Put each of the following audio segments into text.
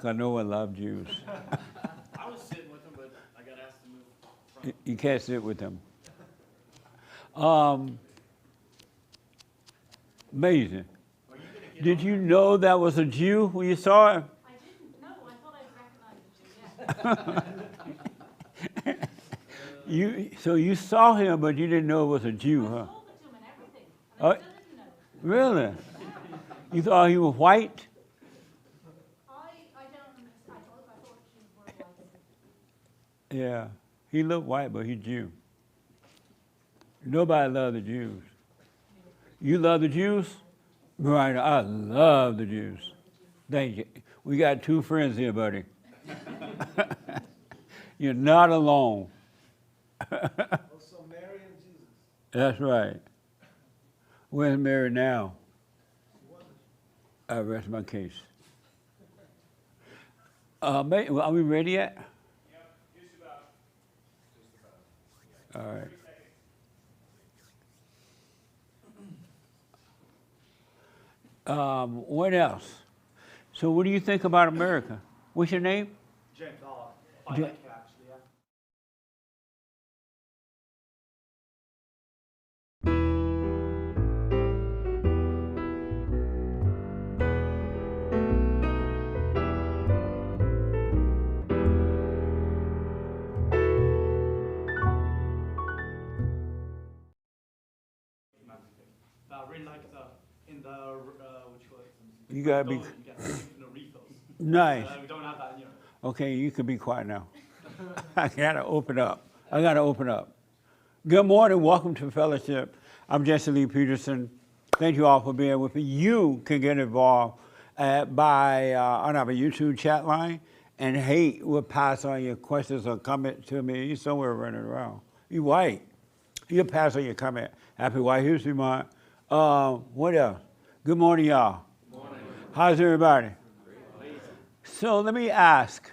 I know I love Jews. I was sitting with them, but I got asked to move from. You can't sit with them. Amazing. Are you gonna get Did on you know that was a Jew when you saw him? I didn't know. I thought I'd recognize the Jew, yeah. So you saw him, but you didn't know it was a Jew, I huh? told it to him and everything, and Oh. I still didn't know. Really? You thought he was white? I don't understand. I thought Jews were white. Yeah. He looked white, but he's Jew. Nobody loved the Jews. You love the Jews? Right, I love the Jews. Thank you. We got two friends here, buddy. You're not alone. Also Mary and Jesus. That's right. Where's Mary now? I rest my case. Are we ready yet? Yep, just about. All right. What else? So what do you think about America? What's your name? James, I Ja- like you actually, yeah. But I really like in the which was You gotta be you get the refills. nice. We don't have that, you know. Okay, you can be quiet now. I gotta open up. Good morning, welcome to Fellowship. I'm Jesse Lee Peterson. Thank you all for being with me. You can get involved by on our YouTube chat line, and Hate will pass on your questions or comments to me. He's somewhere running around. You white. You'll pass on your comment. Happy White History Month. What else? Good morning, y'all. Good morning. How's everybody? So let me ask,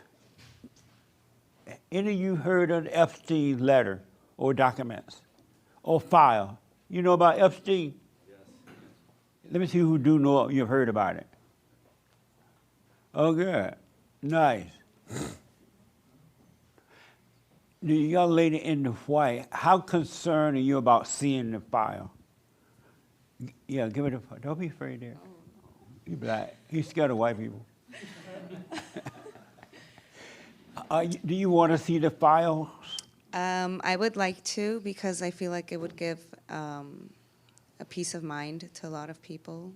any of you heard of the Epstein letter or documents or file? You know about Epstein? Yes. Let me see who do know you've heard about it. Oh, good. Nice. The young lady in the white, how concerned are you about seeing the file? Yeah, give it a, don't be afraid there. You black. He's scared of white people. Do you want to see the files? I would like to because I feel like it would give a peace of mind to a lot of people.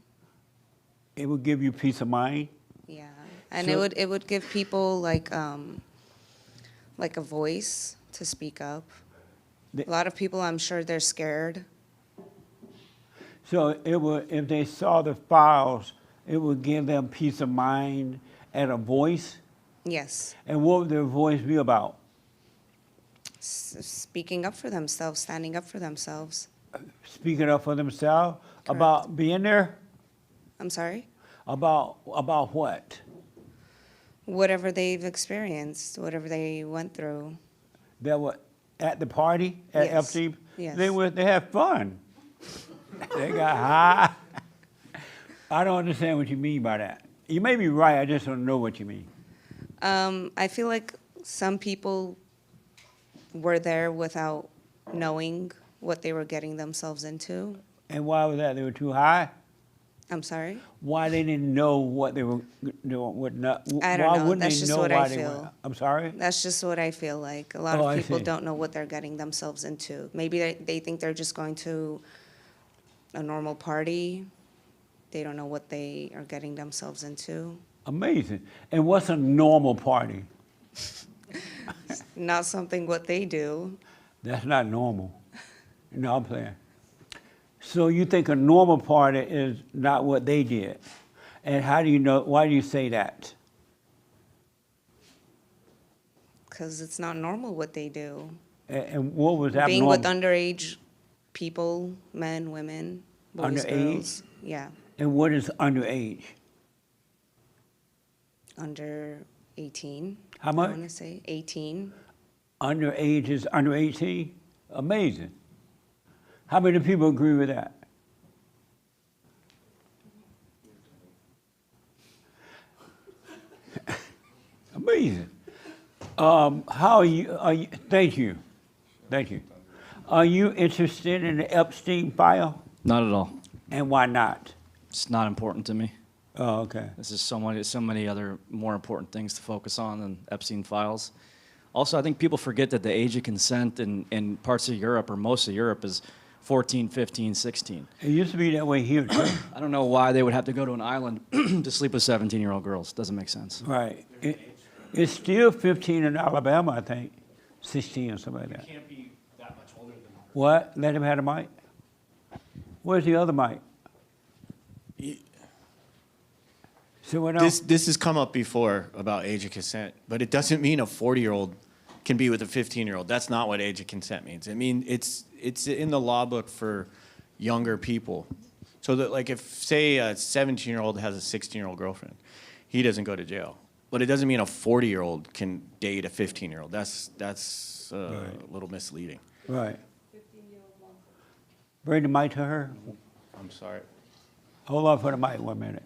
It will give you peace of mind. Yeah, and So- it would give people like a voice to speak up. The- A lot of people, I'm sure, they're scared. So it would, if they saw the files, it would give them peace of mind and a voice. Yes, And what would their voice be about? speaking up for themselves, standing up for themselves. Speaking up for themselves about being there. I'm sorry. About what? Whatever they've experienced, whatever they went through. That were at the party at Yes. Epstein. Yes. They had fun. They got high. I don't understand what you mean by that. You may be right. I just don't know what you mean. I feel like some people were there without knowing what they were getting themselves into. And why was that? They were too high. I'm sorry? Why they didn't know what they were doing? What not? I don't why know. wouldn't That's they just know what why I they feel. went? I'm sorry. That's just what I feel like. A lot Oh, I of people see. don't know what they're getting themselves into. Maybe they think they're just going to a normal party. They don't know what they are getting themselves into. Amazing. And what's a normal party? Not something what they do. That's not normal. No, I'm playing. So you think a normal party is not what they did. And how do you know, why do you say that? Because it's not normal what they do. And what was that Being normal? with underage people, men, women, boys, Underage? girls. Yeah, And what is underage? under 18. How much? I want to say 18. Underage is under 18? Amazing. How many people agree with that? Amazing. How are you, thank you. Thank you. Are you interested in the Epstein file? Not at all. And why not? It's not important to me. Oh, okay. This is so many other more important things to focus on than Epstein files. Also, I think people forget that the age of consent in parts of Europe, or most of Europe, is 14, 15, 16. It used to be that way here, too. I don't know why they would have to go to an island to sleep with 17-year-old girls. Doesn't make sense. Right. It's still 15 in Alabama, I think. 16 or something like that. Can't be that much older than What? Let him have the mic? Where's the other mic? So what else? This has come up before about age of consent, but it doesn't mean a 40-year-old can be with a 15-year-old. That's not what age of consent means. I mean, it's in the law book for younger people. So that, like, if, say, a 17-year-old has a 16-year-old girlfriend, he doesn't go to jail. But it doesn't mean a 40-year-old can date a 15-year-old. That's a little misleading. Right. Bring the mic to her. I'm sorry. Hold on for the mic 1 minute.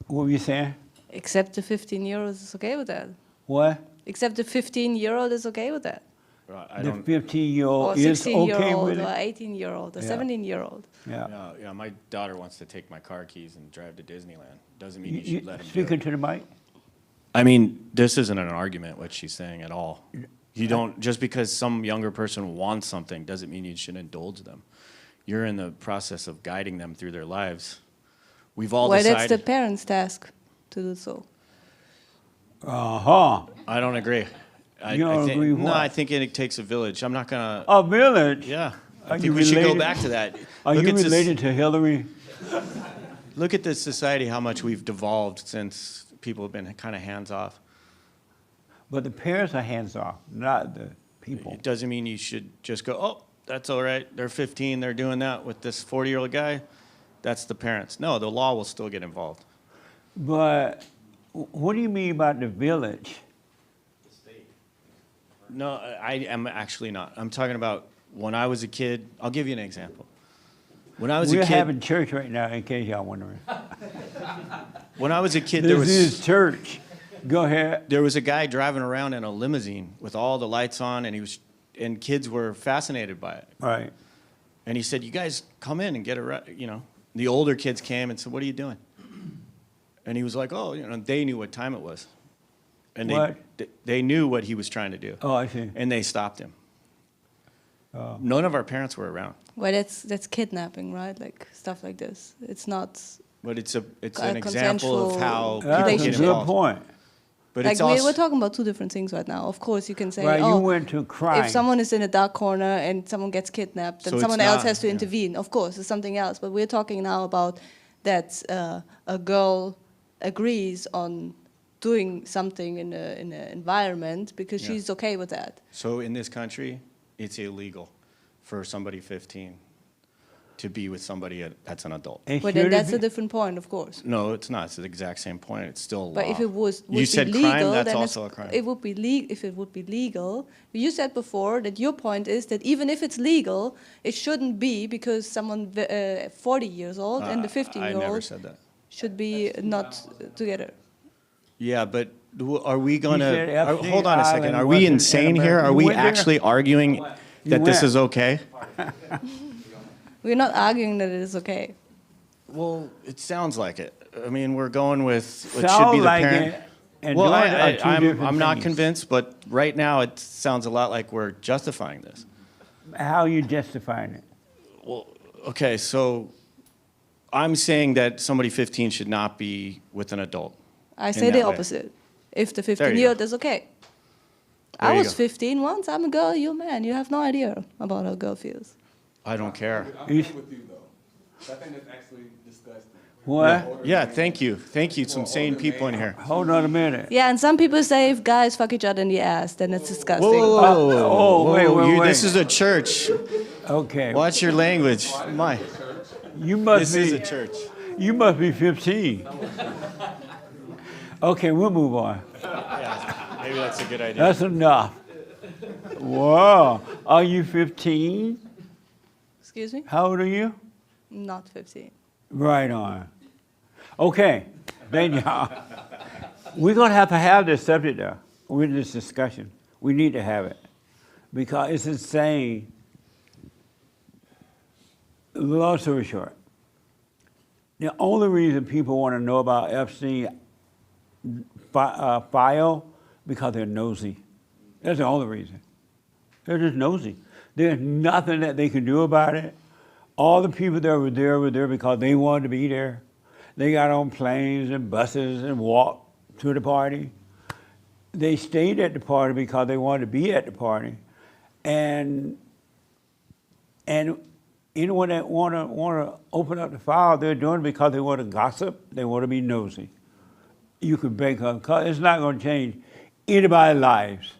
What were you saying? Except the 15-year-old is okay with that. What? Except the 15-year-old is okay with that. I The don't. 15-year-old Or is okay 16-year-old with or it? 18-year-old or Yeah. 17-year-old. Yeah. Yeah, my daughter wants to take my car keys and drive to Disneyland. Doesn't mean You, you should let him do speaking it. to the mic? I mean, this isn't an argument, what she's saying at all. You don't, just because some younger person wants something doesn't mean you should indulge them. You're in the process of guiding them through their lives. We've all Well, decided. that's the parents' task to do so. Uh-huh. I don't agree. You don't agree with No, what? I think it takes a village. I'm not gonna. A village? Yeah, Are I you think we should go related- back to that. Are Look you at related to Hillary? Look at this society, how much we've devolved since people have been kind of hands off. But the parents are hands-off, not the people. It doesn't mean you should just go, oh, that's all right. They're 15, they're doing that with this 40-year-old guy. That's the parents. No, the law will still get involved. But what do you mean about the village? No, I am actually not. I'm talking about when I was a kid. I'll give you an example. When I was We're a kid, having church right now, in case y'all wondering. when I was a kid, there This is was church. Go ahead. there was a guy driving around in a limousine with all the lights on, and kids were fascinated by it. Right. And he said, "You guys come in and get a, you know." The older kids came and said, "What are you doing?" And he was like, "Oh, you know." They knew what time it was, and What? they knew what he was trying to do, Oh, I see. and they stopped him. Oh. None of our parents were around, Well, that's kidnapping, right? Like stuff like this. It's not but it's an A example of how consensual people That's a get relationship. good involved. point. But like it's also we're talking about two different things right now. Of course, you can say, Right, you oh, went to crime. if someone is in a dark corner and someone gets kidnapped, then So it's someone else not- has to yeah. intervene. Of course, it's something else. But we're talking now about that a girl agrees on doing something in an environment because Yeah. she's okay with that. so in this country, it's illegal for somebody 15 to be with somebody that's an adult. And But should then it that's be- a different point, of course. No, it's not. It's the exact same point. It's still a law. But if it would you said be legal, crime, that's then also a crime. it would be if it would be legal. You said before that your point is that even if it's legal, it shouldn't be because someone 40 years old and the I never 15-year-old said that. should be not together. Yeah, but are we going said to, Epstein hold on a second, Island are we wasn't in insane here? America. Are You we went there? actually arguing that this went. is okay? We're not arguing that it is okay. Well, it sounds like it. I mean, we're going with what should Sound be the like parent. it and Well, doing it are two different I'm not things. convinced, but right now it sounds a lot like we're justifying this. How are you justifying it? Well, okay, so I'm saying that somebody 15 should not be with an adult. I In say the that way. opposite. If the There you 15-year-old go. is okay. There I you was go. 15 once. I'm a girl. You're a man. You have no idea about how a girl feels. I don't care. You- with you though. I think that's actually disgusting. What? Yeah, thank you. Thank you, some sane people in here. Hold on a minute. Yeah, and some people say if guys fuck each other in the ass, then it's disgusting. Oh, wait. This is a church. Okay. Watch your language. My, You must this is be. a church. You must be 15. Okay, we'll move on. Yeah, maybe that's a good idea. That's enough. Wow. Are you 15? Excuse me? How old are you? Not 15. Right on. Okay. Thank y'all. We're going to have this subject there with this discussion. We need to have it because it's insane. Long story short, the only reason people want to know about Epstein file because they're nosy. That's the only reason. They're just nosy. There's nothing that they can do about it. All the people that were there because they wanted to be there. They got on planes and buses and walked to the party. They stayed at the party because they wanted to be at the party. And anyone that want to open up the file, they're doing it because they want to gossip. They want to be nosy. You could break up. Cause it's not going to change anybody's lives,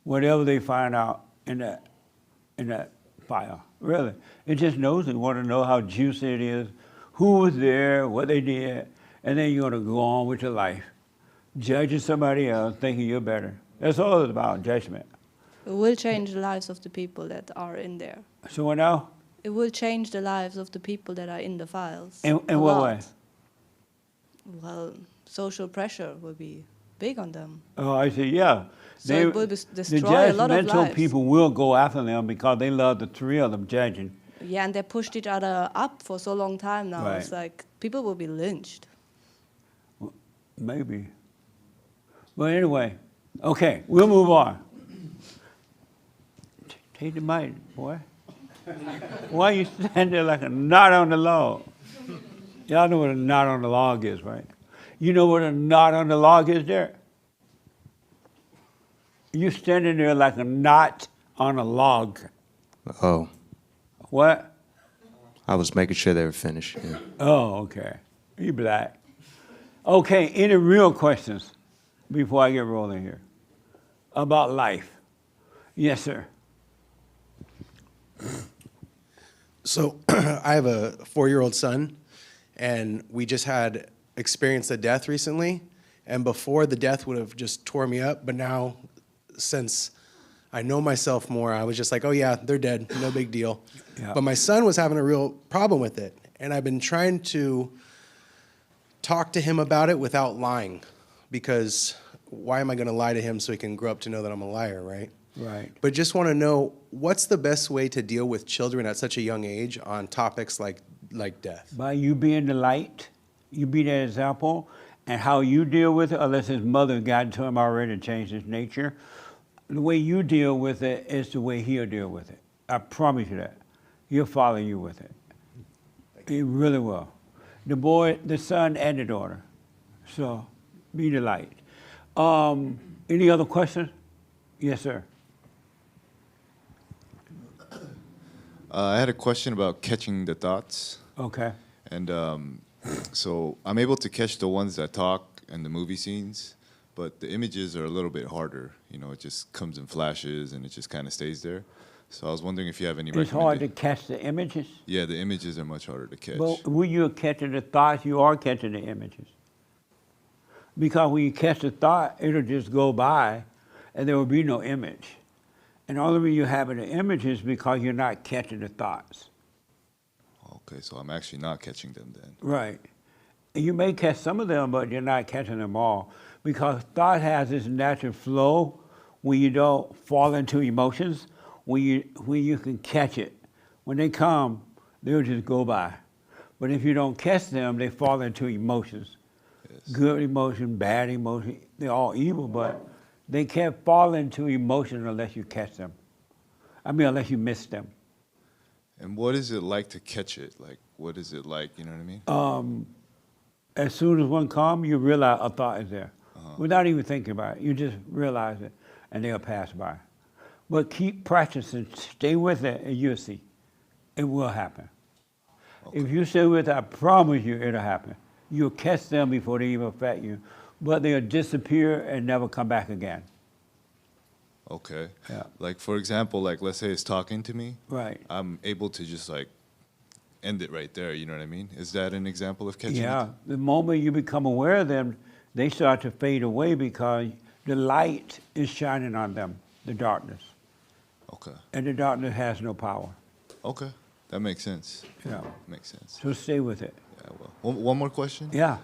whatever they find out in that file. Really, it's just nosy. Want to know how juicy it is, who was there, what they did, and then you're going to go on with your life, judging somebody else, thinking you're better. That's all it's about, judgment. It will change the lives of the people that are in there. So what now? It will change the lives of the people that are in the files. In a what lot. way? Well, social pressure will be big on them. Oh, I see. Yeah. So it will destroy the a lot of judgmental lives. people will go after them because they love the thrill of judging. Yeah, and they pushed each other up for so long time now. Right. It's like people will be lynched. Maybe. But anyway, okay, we'll move on. Take the mic, boy. Why you stand there like a knot on the log? Y'all know what a knot on the log is, right? You know what a knot on the log is there? You standing there like a knot on a log. Oh, What? I was making sure they were finished. Yeah. Oh, okay. You black. Okay, any real questions before I get rolling here about life? Yes, sir. So I have a 4-year-old son, and we just had experienced a death recently. And before, the death would have just tore me up. But now, since I know myself more, I was just like, oh yeah, they're dead, no big deal. Yeah. But my son was having a real problem with it. And I've been trying to talk to him about it without lying. Because why am I going to lie to him so he can grow up to know that I'm a liar, right? Right. But just want to know, what's the best way to deal with children at such a young age on topics like death? By you being the light, you be that example, and how you deal with it, unless his mother got to him already and changed his nature, the way you deal with it is the way he'll deal with it. I promise you that. He'll follow you with it. He really will. The boy, the son, and the daughter. So, be the light. Any other questions? Yes, sir. I had a question about catching the thoughts. Okay. And so I'm able to catch the ones that talk and the movie scenes, but the images are a little bit harder. You know, it just comes in flashes and it just kind of stays there. So I was wondering if you have any It's hard to recommenda- catch the images. Yeah, the images are much harder to catch. Well, when you're catching the thoughts, you are catching the images. Because when you catch the thought, it'll just go by and there will be no image. And the only reason you're having the image is because you're not catching the thoughts. Okay, so I'm actually not catching them then. Right. And you may catch some of them, but you're not catching them all. Because thought has this natural flow when you don't fall into emotions, when you can catch it. When they come, they'll just go by. But if you don't catch them, they fall into emotions. Yes. Good emotion, bad emotion, they're all evil, but they can't fall into emotion unless you catch them. I mean, unless you miss them. And what is it like to catch it? Like, what is it like, you know what I mean? As soon as one comes, you realize a thought is there. Without even thinking about it, you just realize it, and they'll pass by. But keep practicing, stay with it, and you'll see. It will happen. Okay. If you stay with it, I promise you it'll happen. You'll catch them before they even affect you, but they'll disappear and never come back again. Okay. Yeah. Like, for example, like, let's say it's talking to me. Right. I'm able to just, like, end it right there, you know what I mean? Is that an example of catching Yeah, it? the moment you become aware of them, they start to fade away because the light is shining on them, the darkness. Okay. And the darkness has no power. Okay. That makes sense. Yeah. Makes sense. So stay with it. Yeah, well. One more question? Yeah.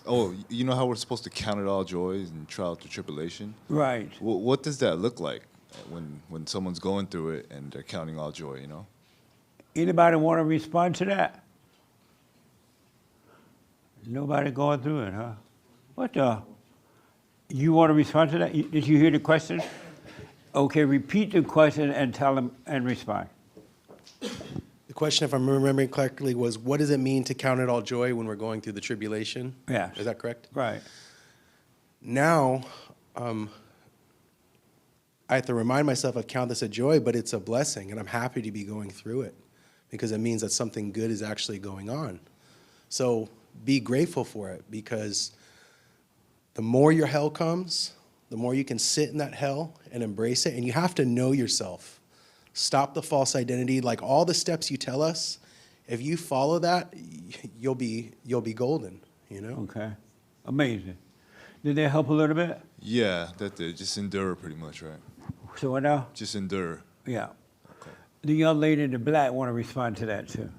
Oh, you know how we're supposed to count it all joy and trial to tribulation? Right. What does that look like when someone's going through it and they're counting all joy, you know? Anybody want to respond to that? Nobody going through it, huh? What the? You want to respond to that? Did you hear the question? Okay, repeat the question and tell them and respond. The question, if I'm remembering correctly, was what does it mean to count it all joy when we're going through the tribulation? Yes. Is that correct? Right. Now, I have to remind myself of count this a joy, but it's a blessing, and I'm happy to be going through it because it means that something good is actually going on. So be grateful for it, because the more your hell comes, the more you can sit in that hell and embrace it, and you have to know yourself. Stop the false identity. Like all the steps you tell us, if you follow that, you'll be golden, you know? Okay. Amazing. Did that help a little bit? Yeah, that did. Just endure pretty much, right? So what now? Just endure. Yeah. The young lady in the black want to respond to that too.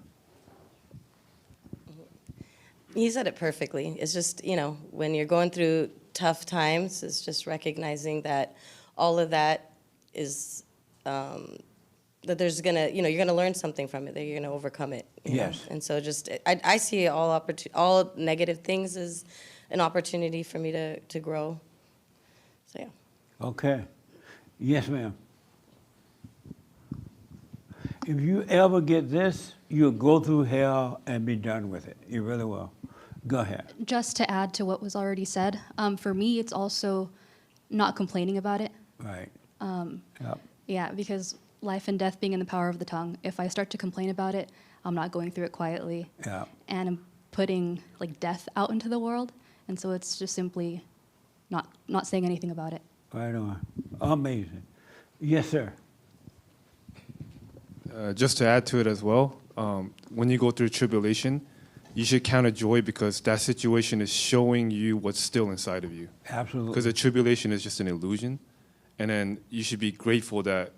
You said it perfectly. It's just, you know, when you're going through tough times, it's just recognizing that all of that is, that there's gonna, you know, you're gonna learn something from it, that you're gonna overcome it. You know? Yes. And so just, I see all negative things as an opportunity for me to grow. So yeah. Okay. Yes, ma'am. If you ever get this, you'll go through hell and be done with it. You really will. Go ahead. Just to add to what was already said, for me, it's also not complaining about it. Right. Yep. Yeah, because life and death being in the power of the tongue. If I start to complain about it, I'm not going through it quietly. Yeah. And I'm putting like death out into the world. And so it's just simply not saying anything about it. Right on. Amazing. Yes, sir. Just to add to it as well, when you go through tribulation, you should count it joy because that situation is showing you what's still inside of you. Absolutely. Because the tribulation is just an illusion. And then you should be grateful that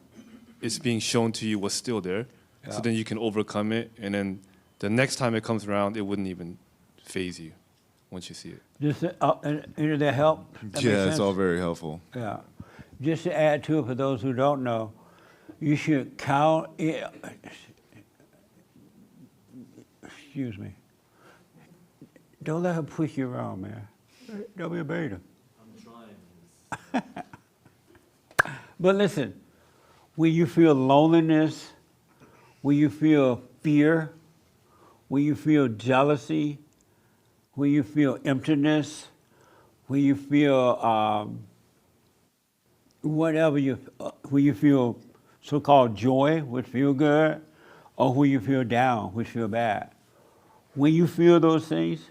it's being shown to you what's still there. Yeah. So then you can overcome it. And then the next time it comes around, it wouldn't even faze you once you see it. Just any of that help? That Yeah, make it's sense? all very helpful. Yeah. Just to add to it, for those who don't know, you should count it. Excuse me. Don't let her push you around, man. Don't be a beta. I'm trying. But listen, when you feel loneliness, when you feel fear, when you feel jealousy, when you feel emptiness, when you feel whatever when you feel so-called joy, which feel good, or when you feel down, which feel bad. When you feel those things,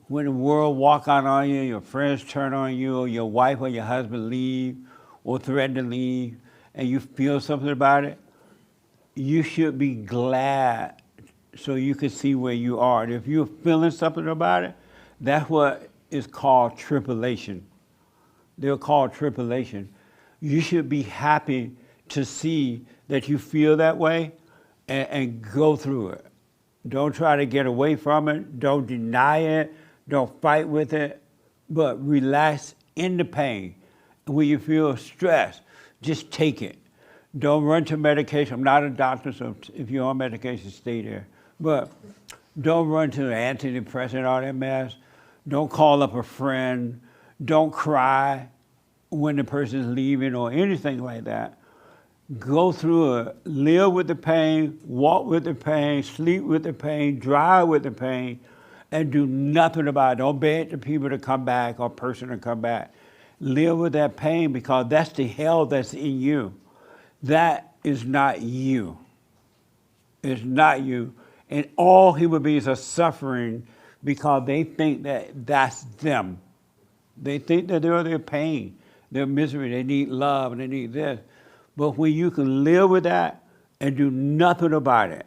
when the world walk out on you, your friends turn on you, or your wife or your husband leave, or threaten to leave, and you feel something about it, you should be glad so you can see where you are. And if you're feeling something about it, that's what is called tribulation. They're called tribulation. You should be happy to see that you feel that way and go through it. Don't try to get away from it. Don't deny it. Don't fight with it. But relax in the pain. When you feel stressed, just take it. Don't run to medication. I'm not a doctor, so if you're on medication, stay there. But don't run to an antidepressant, all that mess. Don't call up a friend. Don't cry when the person's leaving or anything like that. Go through it. Live with the pain, walk with the pain, sleep with the pain, drive with the pain, and do nothing about it. Don't beg the people to come back or person to come back. Live with that pain because that's the hell that's in you. That is not you. It's not you. And all human beings are suffering because they think that that's them. They think that they're their pain, their misery. They need love and they need this. But when you can live with that and do nothing about it,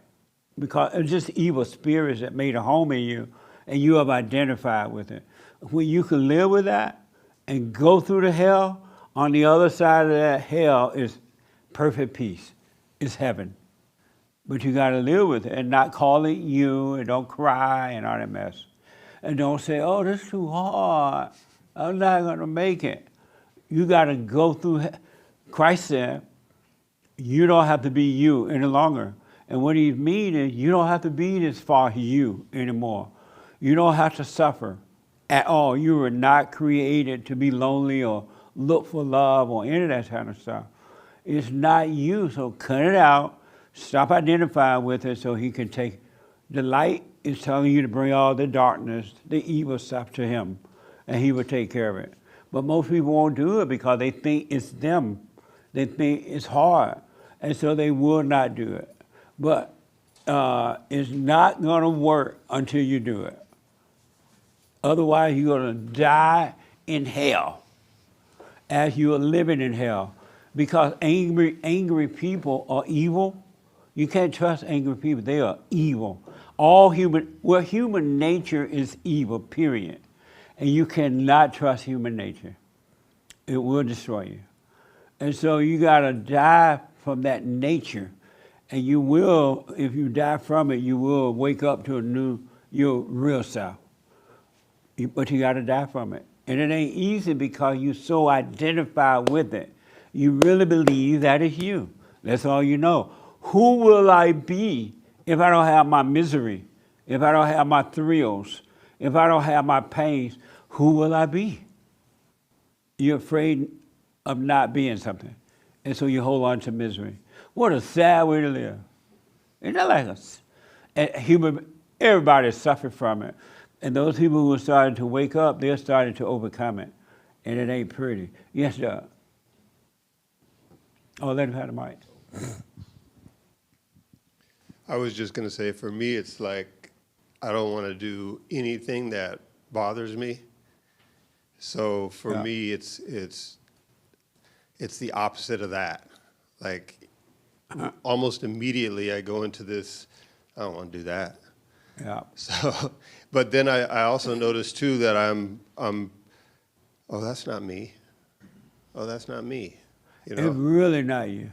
because it's just evil spirits that made a home in you and you have identified with it. When you can live with that and go through the hell, on the other side of that hell is perfect peace. It's heaven. But you got to live with it and not call it you and don't cry and all that mess. And don't say, oh, this is too hard. I'm not going to make it. You got to go through. Christ said, you don't have to be you any longer. And what he means is you don't have to be this far you anymore. You don't have to suffer at all. You were not created to be lonely or look for love or any of that kind of stuff. It's not you, so cut it out. Stop identifying with it so he can take. The light is telling you to bring all the darkness, the evil stuff to him, and he will take care of it. But most people won't do it because they think it's them. They think it's hard, and so they will not do it. But it's not going to work until you do it. Otherwise, you're going to die in hell as you are living in hell. Because angry people are evil. You can't trust angry people. They are evil. Human nature is evil, period. And you cannot trust human nature. It will destroy you. And so you got to die from that nature. And you will, if you die from it, you will wake up to your real self. But you got to die from it. And it ain't easy because you so identify with it. You really believe that is you. That's all you know. Who will I be if I don't have my misery? If I don't have my thrills? If I don't have my pains? Who will I be? You're afraid of not being something. And so you hold on to misery. What a sad way to live. Isn't that like us? Everybody suffered from it. And those people who are starting to wake up, they're starting to overcome it. And it ain't pretty. Yes, Doug. Oh, let him have the mic. I was just going to say, for me, it's like I don't want to do anything that bothers me. So for me, it's the opposite of that. Like almost immediately, I go into this. I don't want to do that. Yeah. So, but then I also noticed too that I'm. Oh, that's not me. Oh, that's not me. You know? It's really not you.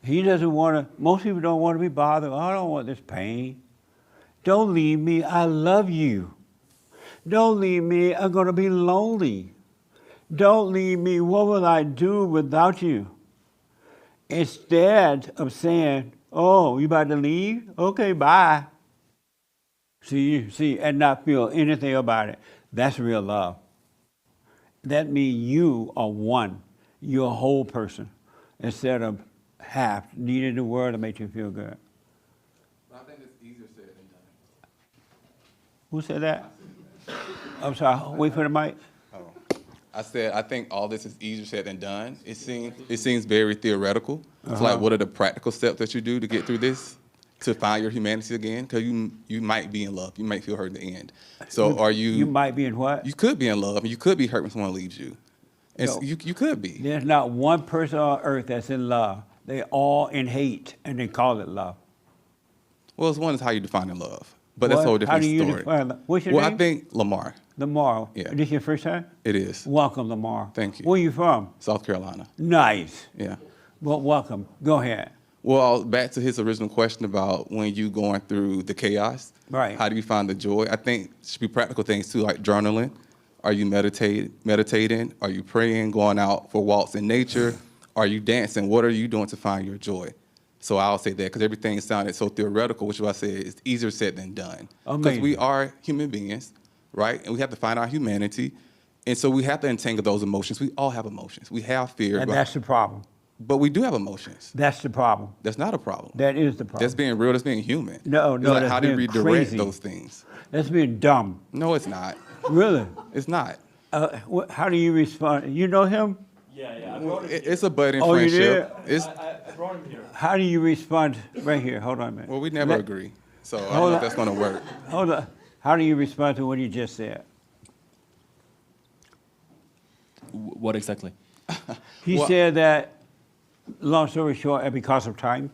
He doesn't want to, most people don't want to be bothered. I don't want this pain. Don't leave me. I love you. Don't leave me. I'm going to be lonely. Don't leave me. What will I do without you? Instead of saying, oh, you about to leave? Okay, bye. See, and not feel anything about it. That's real love. That means you are one. You're a whole person instead of half, needing the word to make you feel good. I think it's easier said than done. Who said that? I'm sorry, wait for the mic. I said, I think all this is easier said than done. It seems very theoretical. It's like, what are the practical steps that you do to get through this, to find your humanity again? Because you might be in love. You might feel hurt in the end. So are you... You might be in what? You could be in love, and you could be hurt when someone leaves you. And so you could be. There's not one person on earth that's in love. They're all in hate, and they call it love. Well, it's one is how you define love. But that's a whole different story. How do you define love? What's your name? I think Lamar. Lamar. Yeah. This your first time? It is. Welcome, Lamar. Thank you. Where are you from? South Carolina. Nice. Yeah. Well, welcome. Go ahead. Well, back to his original question about when you going through the chaos. Right. How do you find the joy? I think it should be practical things too, like journaling. Are you meditating? Are you praying, going out for walks in nature? Are you dancing? What are you doing to find your joy? So I'll say that because everything sounded so theoretical, which is why I say it's easier said than done. Because we are human beings, right? And we have to find our humanity. And so we have to entangle those emotions. We all have emotions. We have fear. And that's the problem. But we do have emotions. That's the problem. That's not a problem. That is the problem. That's being real. That's being human. No, It's like, that's how do you being redirect crazy. those things? That's being dumb. No, it's not. Really? It's not. How do you respond? You know him? Yeah. It's a budding Oh, you friendship. did? I brought him here. How do you respond? Right here. Hold on a minute. Well, we never agree. So I don't know if that's going to work. Hold on. How do you respond to what he just said? What exactly? He said that, long story short, and because of time,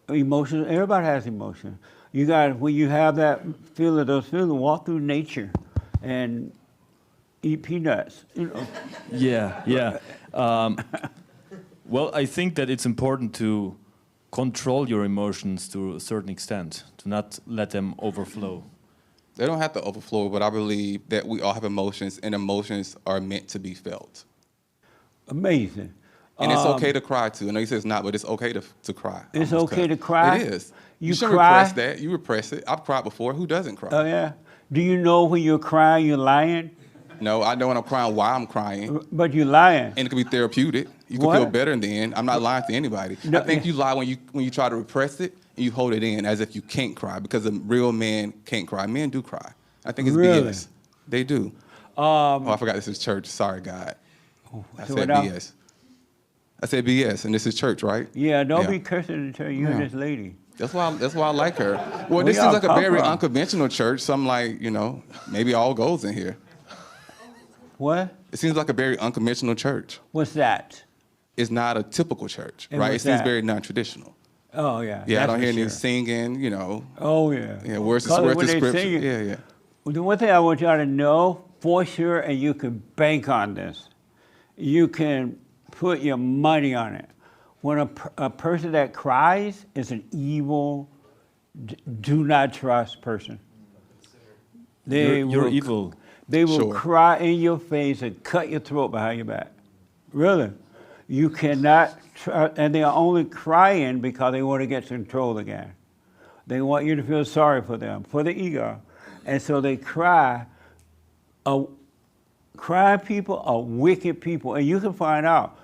emotions, everybody has emotions. You got, when you have that feeling, those feelings, walk through nature and eat peanuts. You know. Yeah. Well, I think that it's important to control your emotions to a certain extent, to not let them overflow. They don't have to overflow, but I believe that we all have emotions, and emotions are meant to be felt. Amazing. And it's okay to cry too. I know you said it's not, but it's okay to cry. It's Almost okay cut. to cry? It is. You shouldn't cry? repress that. You repress it. I've cried before. Who doesn't cry? Oh, yeah. Do you know when you're crying, you're lying? No, I know when I'm crying why I'm crying. But you're lying. And it can be therapeutic. You can What? feel better in the end. I'm not lying to anybody. No, I think you lie when you try to repress it and you hold it in as if you can't cry, because a real man can't cry. Men do cry. I think it's Really? BS. They do. Oh, I forgot this is church. Sorry, God. I so said what BS. I said BS, and this is church, right? Yeah, don't Yeah. be cursing until you and Yeah. this lady. That's why I like her. Well, Where this y'all seems like a come very from? unconventional church, so I'm like, maybe all goes in here. What? It seems like a very unconventional church. What's that? It's not a typical church, And right? It what's seems that? very non-traditional. Oh, yeah. Yeah, I that's don't for hear any sure. singing, Oh, yeah. Yeah, where's the Color, when they scripture? sing it- Yeah, yeah. Well, the one thing I want y'all to know for sure, and you can bank on this, you can put your money on it. When a person that cries is an evil, do not trust person. They You're will- evil. They will Sure. cry in your face and cut your throat behind your back. Really. You cannot trust, and they are only crying because they want to get control again. They want you to feel sorry for them, for the ego. And so they cry. Crying people are wicked people. And you can find out.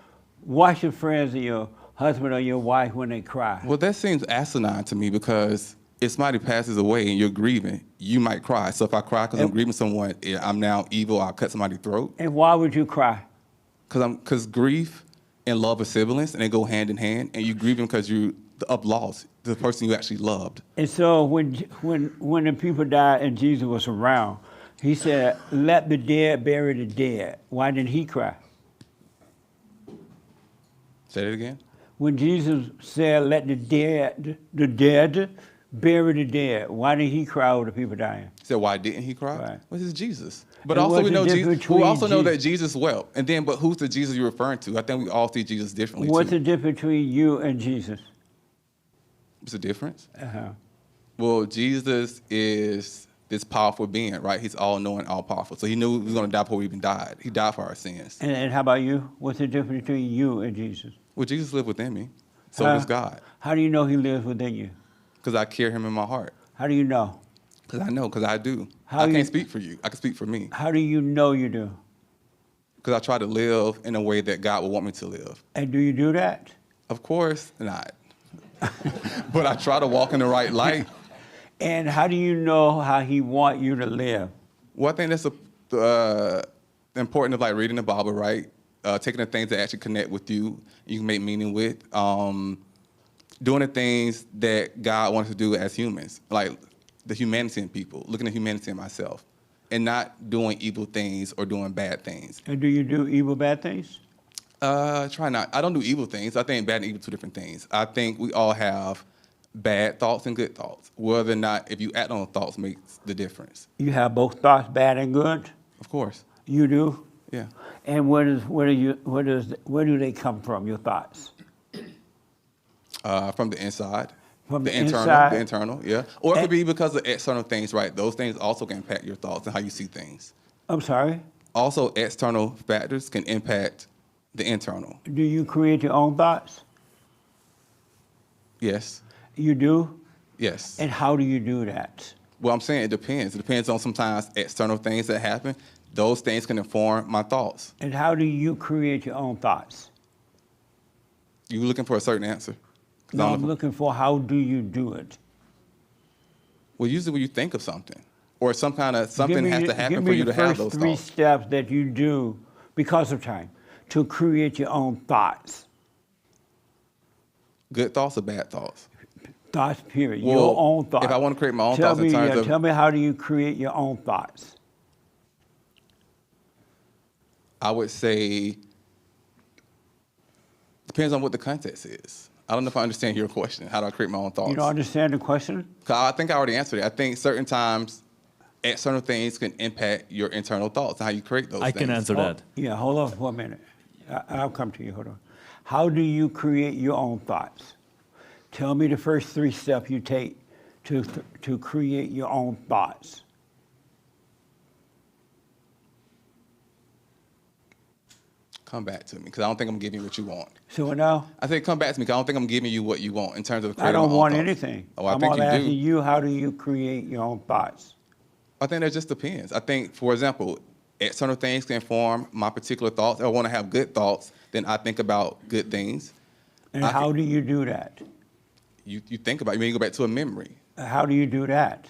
Watch your friends or your husband or your wife when they cry. Well, that seems asinine to me, because if somebody passes away and you're grieving, you might cry. So if I cry because I'm grieving someone, I'm now evil, I'll cut somebody's throat. And why would you cry? Because grief and love are siblings, and they go hand in hand, and you grieving because you of loss, the person you actually loved. And so when the people died and Jesus was around, he said, let the dead bury the dead. Why didn't he cry? Say it again. When Jesus said, let the dead bury the dead, why did he cry over the people dying? He said, why didn't he cry? Right. Well, this is Jesus. But And also what's we the know difference Jesus. We between also know that Jesus- Jesus wept. And then, but who's the Jesus you're referring to? I think we all see Jesus differently What's too. the difference between you and Jesus? What's the difference? Uh-huh. Well, Jesus is this powerful being, right? He's all-knowing, all-powerful. So he knew he was going to die before he even died. He died for our sins. And how about you? What's the difference between you and Jesus? Well, Jesus lived within me. So Huh? does God. How do you know he lives within you? Because I carry him in my heart. How do you know? Because I know, because I do. How I you- can't speak for you. I can speak for me. How do you know you do? Because I try to live in a way that God would want me to live. And do you do that? Of course not. But I try to walk in the right light. And how do you know how he want you to live? Well, I think that's important of like reading the Bible, right? Taking the things that actually connect with you, you can make meaning with. Doing the things that God wants to do as humans, like the humanity in people, looking at humanity in myself, and not doing evil things or doing bad things. And do you do evil, bad things? Try not. I don't do evil things. I think bad and evil are two different things. I think we all have bad thoughts and good thoughts. Whether or not if you act on thoughts makes the difference. You have both thoughts, bad and good? Of course. You do? Yeah. And where do they come from, your thoughts? From the inside. From the internal, inside? The internal, yeah. Or it could be because of external things, right? Those things also can impact your thoughts and how you see things. I'm sorry? Also, external factors can impact the internal. Do you create your own thoughts? Yes. You do? Yes. And how do you do that? Well, I'm saying it depends. It depends on sometimes external things that happen. Those things can inform my thoughts. And how do you create your own thoughts? You looking for a certain answer? 'Cause I No, don't I'm know if- looking for how do you do it? Well, usually when you think of something, or something has to happen give for me you the to have first those three thoughts. steps that you do, because of time, to create your own thoughts. Good thoughts or bad thoughts? Thoughts, period. Well, your own thoughts. if I want to create my own tell thoughts in me, terms of- Tell me, how do you create your own thoughts? I would say depends on what the context is. I don't know if I understand your question. How do I create my own thoughts? You don't understand the question? 'Cause I think I already answered it. I think certain times external things can impact your internal thoughts and how you create those I things. can answer that. Yeah, hold on for a minute. I'll come to you, hold on. How do you create your own thoughts? Tell me the first three steps you take to create your own thoughts. come back to me, because I don't think I'm giving you what you want. So now, I said, come back to me, because I don't think I'm giving you what you want in terms of I creating don't my own want thoughts. anything. Oh, I I'm think all you asking do. you, how do you create your own thoughts? I think that just depends. I think, for example, external things can form my particular thoughts. If I want to have good thoughts, then I think about good things. And how do you do that? You think about it. You go back to a memory. How do you do that?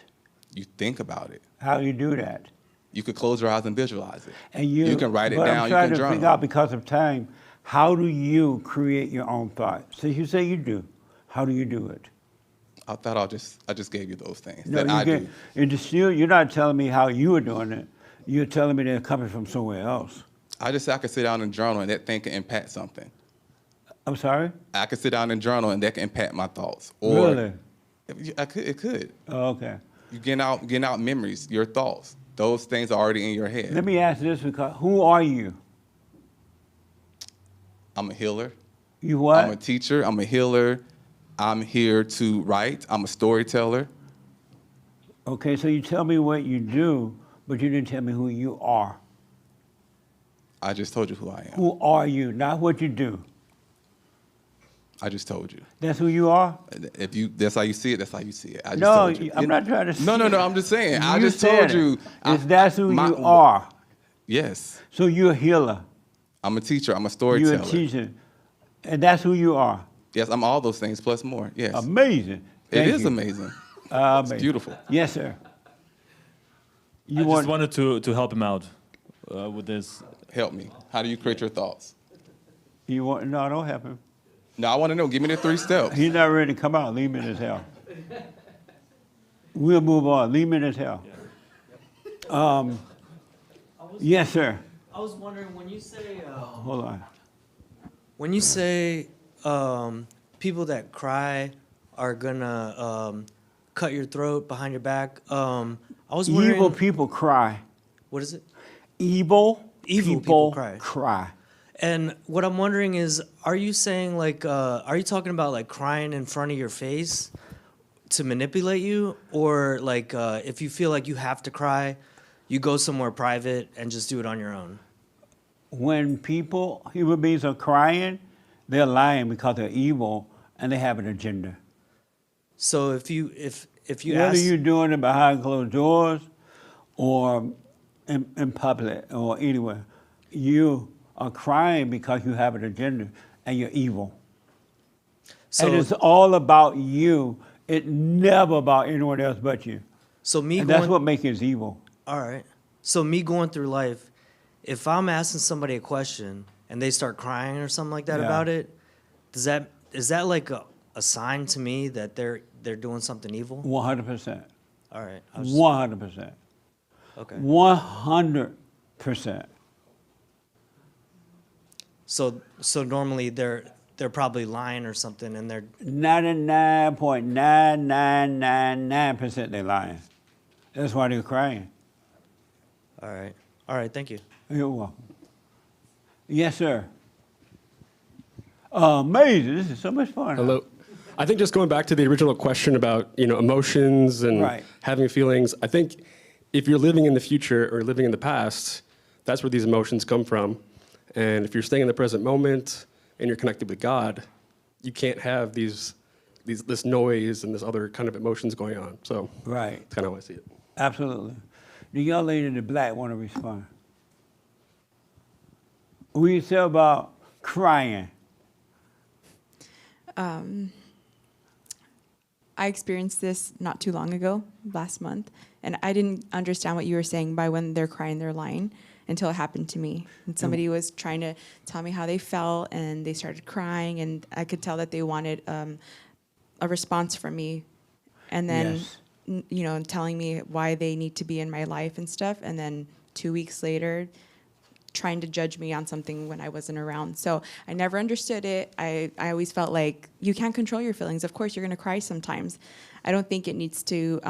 You think about it. How do you do that? You could close your eyes and visualize it. And you can write it but down. I'm You trying can to figure journal. out, because of time, how do you create your own thoughts? So you say you do. How do you do it? I thought I just gave you those things No, that you I do. and still, you're not telling me how you are doing it. You're telling me they're coming from somewhere else. I just say I can sit down and journal, and that thing can impact something. I'm sorry? I can sit down and journal, and that can impact my thoughts. Or Really? It could. Oh, okay. You getting out memories, your thoughts. Those things are already in your head. Let me ask this, because who are you? I'm a healer. You what? I'm a teacher. I'm a healer. I'm here to write. I'm a storyteller. Okay, so you tell me what you do, but you didn't tell me who you are. I just told you who I am. Who are you, not what you do? I just told you. That's who you are? That's how you see it, that's how you see it. I just No, told you. I'm not trying to No, I'm just saying. I You just told said it. you. That's who you are. Yes. So you're a healer. I'm a teacher. I'm a storyteller. You're a teacher. And that's who you are. Yes, I'm all those things plus more. Yes. Amazing. It Thank is you. amazing. It's Amazing. beautiful. Yes, sir. I just wanted to help him out with this. Help me. How do you create your thoughts? You want? No, don't help him. No, I want to know. Give me the 3 steps. He's not ready to come out. Leave him in his hell. We'll move on. Leave him in his hell. Yes, sir. I was wondering, when you say Hold on. when you say people that cry are gonna cut your throat behind your back, I was wondering. Evil people cry. What is it? Evil people cry. And what I'm wondering is, are you saying like, are you talking about like crying in front of your face to manipulate you, or like if you feel like you have to cry, you go somewhere private and just do it on your own? When human beings are crying, they're lying because they're evil and they have an agenda. So if you Whether ask, you're doing it behind closed doors or in public or anywhere, you are crying because you have an agenda and you're evil. So- and it's all about you. It's never about anyone else but you. So me and that's going- what makes it evil. all right. So me going through life, if I'm asking somebody a question and they start crying or something like that Yeah. about it, is that like a sign to me that they're doing something evil? 100%. All right. 100%. Okay. 100%. So normally they're probably lying or something, and they're 99.9999% they're lying. That's why they're crying. all right. All right. Thank you. You're welcome. Yes, sir. Amazing. This is so much fun. Hello. I think just going back to the original question about, emotions and Right. having feelings, I think if you're living in the future or living in the past, that's where these emotions come from. And if you're staying in the present moment and you're connected with God, you can't have this noise and this other kind of emotions going on. So Right. that's kind of how I see it. Absolutely. The young lady in the black want to respond. What you say about crying? I experienced this not too long ago, last month, and I didn't understand what you were saying by when they're crying, they're lying, until it happened to me. And somebody was trying to tell me how they felt, and they started crying, and I could tell that they wanted a response from me, and then Yes. telling me why they need to be in my life and stuff, and then 2 weeks later, trying to judge me on something when I wasn't around. So I never understood it. I always felt like you can't control your feelings. Of course, you're going to cry sometimes. I don't think it needs to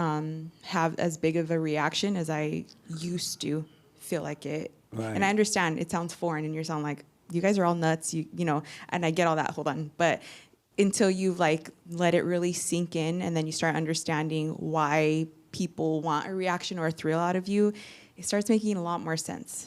have as big of a reaction as I used to feel like it. Right. And I understand it sounds foreign and you sound like, you guys are all nuts, you know, and I get all that, hold on. But until you let it really sink in and then you start understanding why people want a reaction or a thrill out of you, it starts making a lot more sense.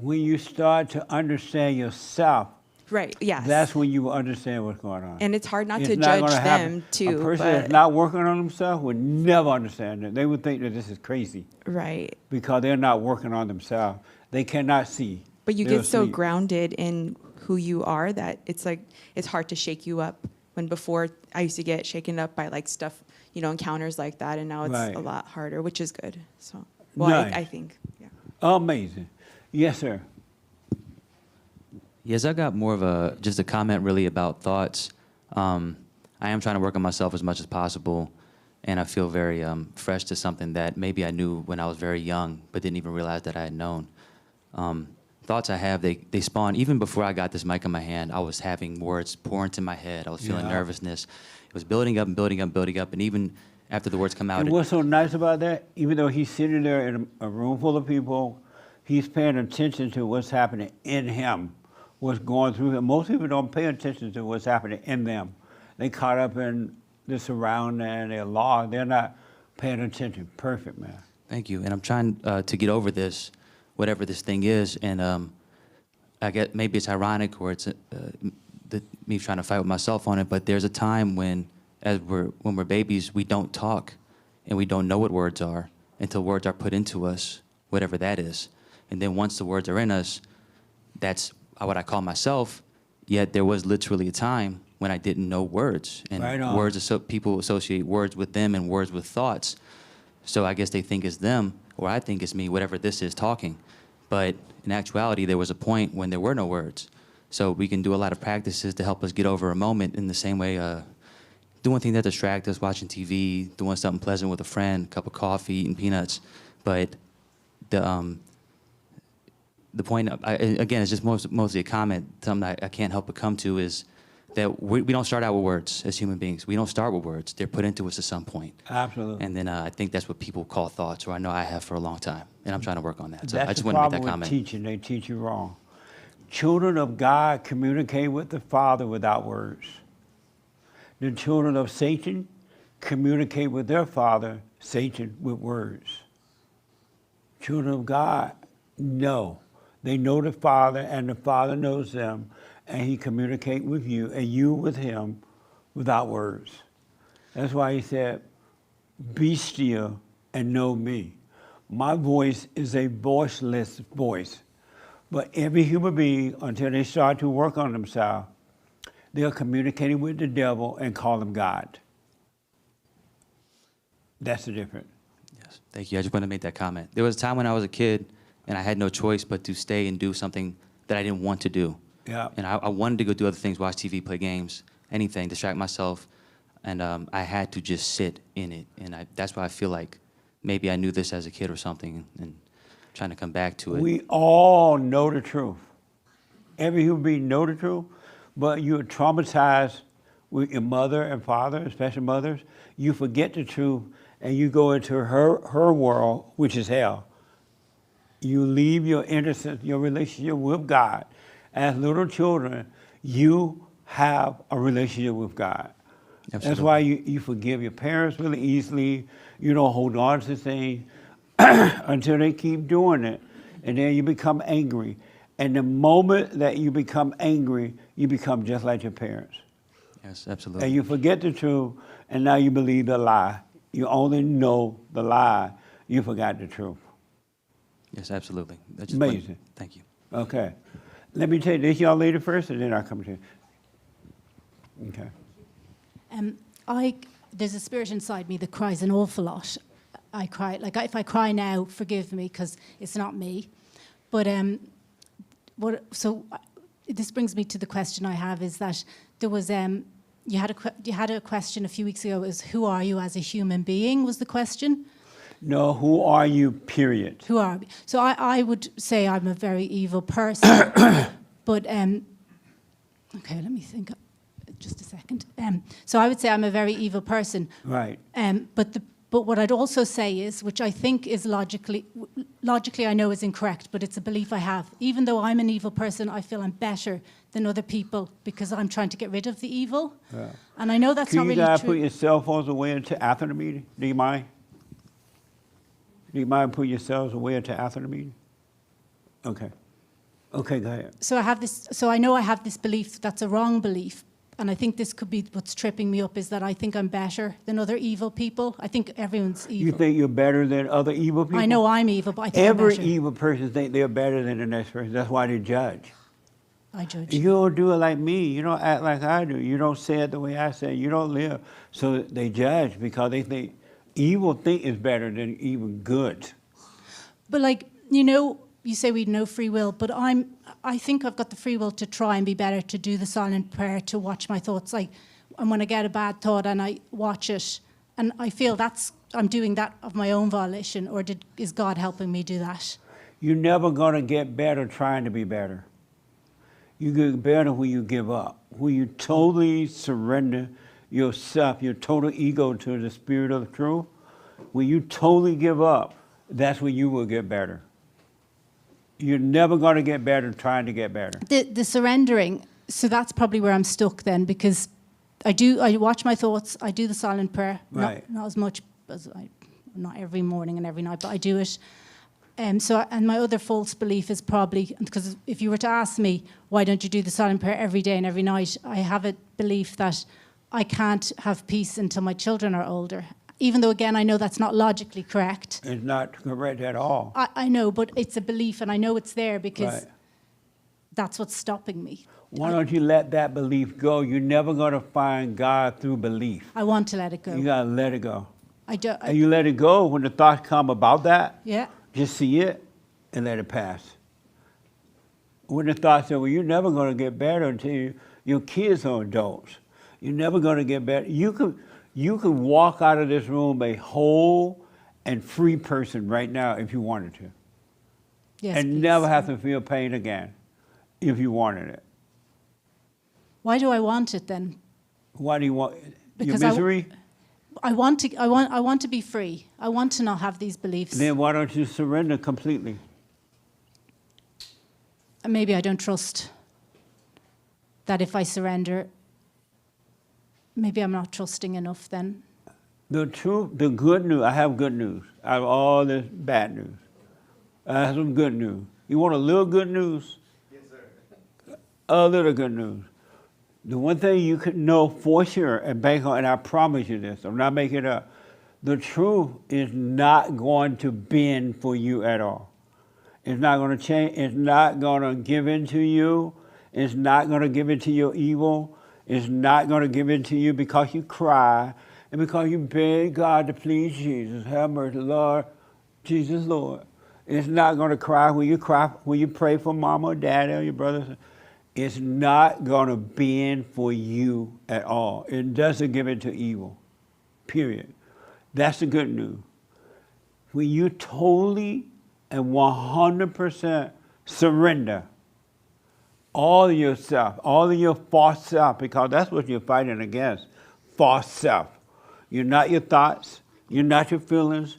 When you start to understand yourself, Right, yes. that's when you will understand what's going on. And it's hard not It's to not judge gonna happen. them, too, A person but- that's not working on themselves would never understand it. They would think that this is crazy. Right. Because they're not working on themselves. They cannot see. But you They'll get so see. grounded in who you are that it's like, it's hard to shake you up. When before I used to get shaken up by like stuff, you know, encounters like that, and now it's Right. a lot harder, which is good. So, well, Nice. I think, yeah. Amazing. Yes, sir. Yes, I got more of just a comment really about thoughts. I am trying to work on myself as much as possible, and I feel very fresh to something that maybe I knew when I was very young, but didn't even realize that I had known. Thoughts I have, they spawn, even before I got this mic in my hand, I was having words pour into my head. I was feeling Yeah. nervousness. It was building up and building up and building up, and even after the words come out, And it- what's so nice about that, even though he's sitting there in a room full of people, he's paying attention to what's happening in him, what's going through him. Most people don't pay attention to what's happening in them. They caught up in the surrounding, their law. They're not paying attention. Perfect, man. Thank you. And I'm trying to get over this, whatever this thing is. And I get maybe it's ironic or it's me trying to fight with myself on it. But there's a time when we're babies, we don't talk, and we don't know what words are until words are put into us, whatever that is. And then once the words are in us, that's what I call myself. Yet there was literally a time when I didn't know words, and Right on. words. People associate words with them and words with thoughts. So I guess they think it's them, or I think it's me, whatever this is talking. But in actuality, there was a point when there were no words. So we can do a lot of practices to help us get over a moment in the same way, doing things that distract us, watching TV, doing something pleasant with a friend, a cup of coffee, eating peanuts. But the point, again, it's just mostly a comment, something I can't help but come to is that we don't start out with words as human beings. We don't start with words. They're put into us at some point. Absolutely. And then I think that's what people call thoughts, or I know I have for a long time. And I'm trying to work on that. So That's I just the wanted to make problem that with comment. teaching. They teach you wrong. Children of God communicate with the Father without words. The children of Satan communicate with their father, Satan, with words. Children of God know. They know the Father, and the Father knows them, and he communicates with you, and you with him, without words. That's why he said, be still and know me. My voice is a voiceless voice. But every human being, until they start to work on themselves, they're communicating with the devil and call him God. That's the difference. Thank you. I just wanted to make that comment. There was a time when I was a kid, and I had no choice but to stay and do something that I didn't want to do. Yeah. And I wanted to go do other things, watch TV, play games, anything, distract myself. And I had to just sit in it. And that's why I feel like maybe I knew this as a kid or something, and trying to come back to it. We all know the truth. Every human being know the truth, but you're traumatized with your mother and father, especially mothers. You forget the truth, and you go into her world, which is hell. You leave your innocence, your relationship with God. As little children, you have a relationship with God. That's Absolutely. why you forgive your parents really easily. You don't hold on to things until they keep doing it. And then you become angry. And the moment that you become angry, you become just like your parents. Yes, absolutely. And you forget the truth, and now you believe the lie. You only know the lie. You forgot the truth. Yes, absolutely. That's Amazing. Thank you. Okay. Let me take this young lady first, and then I'll come to you. Okay. There's a spirit inside me that cries an awful lot. I cry, like if I cry now, forgive me, because it's not me. But this brings me to the question I have, is that there was you had a question a few weeks ago, is who are you as a human being, was the question? No, who are you, period. Who are we? So I would say I'm a very evil person. But, okay, let me think. Just a second. So I would say I'm a very evil person. Right. But what I'd also say is, which I think is logically I know is incorrect, but it's a belief I have. Even though I'm an evil person, I feel I'm better than other people because I'm trying to get rid of the evil. Yeah. And I know that's not Can you really guys true. put your cell phones away after the meeting? Do you mind? Do you mind putting your cells away until after the meeting? Okay. Okay, go ahead. So I have this. So I know I have this belief that's a wrong belief, and I think this could be what's tripping me up. Is that I think I'm better than other evil people. I think everyone's evil. You think you're better than other evil people? I know I'm evil, but I think Every I'm better. evil person think they're better than the next person. That's why they judge. I judge. You don't do it like me. You don't act like I do. You don't say it the way I say it. You don't live. So they judge because they think evil is better than even good. But like, you know, you say we'd no free will, but I think I've got the free will to try and be better, to do the silent prayer, to watch my thoughts. Like, and when I get a bad thought and I watch it, and I feel I'm doing that of my own volition, or is God helping me do that? You're never going to get better trying to be better. You get better when you give up, when you totally surrender yourself, your total ego to the spirit of the truth. When you totally give up, that's when you will get better. You're never going to get better trying to get better. The surrendering, so that's probably where I'm stuck then, because I watch my thoughts, I do the silent prayer, Right. not as much as not every morning and every night, but I do it. And my other false belief is probably, because if you were to ask me, why don't you do the silent prayer every day and every night, I have a belief that I can't have peace until my children are older. Even though, again, I know that's not logically correct. It's not correct at all. I know, but it's a belief, and I know it's there because Right. that's what's stopping me. Why don't you let that belief go? You're never going to find God through belief. I want to let it go. You got to let it go. I And you let it go when the thoughts come about that. Yeah. Just see it and let it pass. When the thoughts say, well, you're never going to get better until your kids are adults. You're never going to get better. You could walk out of this room a whole and free person right now if you wanted to. Yes, and please. never have to feel pain again if you wanted it. Why do I want it then? Why do you want Because your misery? I want to be free. I want to not have these beliefs. Then why don't you surrender completely? And maybe I don't trust that if I surrender, maybe I'm not trusting enough then. The truth, the good news, I have good news. I have all this bad news. I have some good news. You want a little good news? Yes, sir. A little good news. The one thing you can know for sure and bank on, and I promise you this, I'm not making it up, the truth is not going to bend for you at all. It's not going to change. It's not going to give in to you. It's not going to give in to your evil. It's not going to give in to you because you cry and because you beg God to please Jesus. Have mercy, Lord, Jesus, Lord. It's not going to cry when you pray for mama or daddy or your brothers. It's not going to bend for you at all. It doesn't give in to evil, period. That's the good news. When you totally and 100% surrender all of yourself, all of your false self, because that's what you're fighting against, false self. You're not your thoughts, you're not your feelings,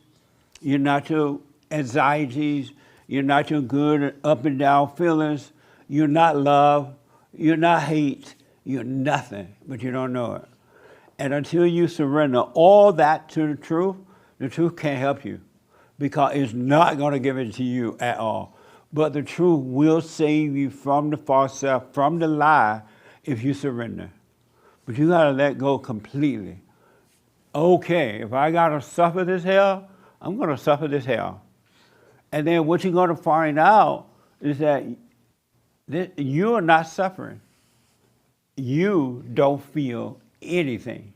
you're not your anxieties, you're not your good up and down feelings, you're not love, you're not hate, you're nothing, but you don't know it. And until you surrender all that to the truth can't help you because it's not going to give it to you at all. But the truth will save you from the false self, from the lie, if you surrender. But you got to let go completely. Okay, if I got to suffer this hell, I'm going to suffer this hell. And then what you're going to find out is that you are not suffering. You don't feel anything.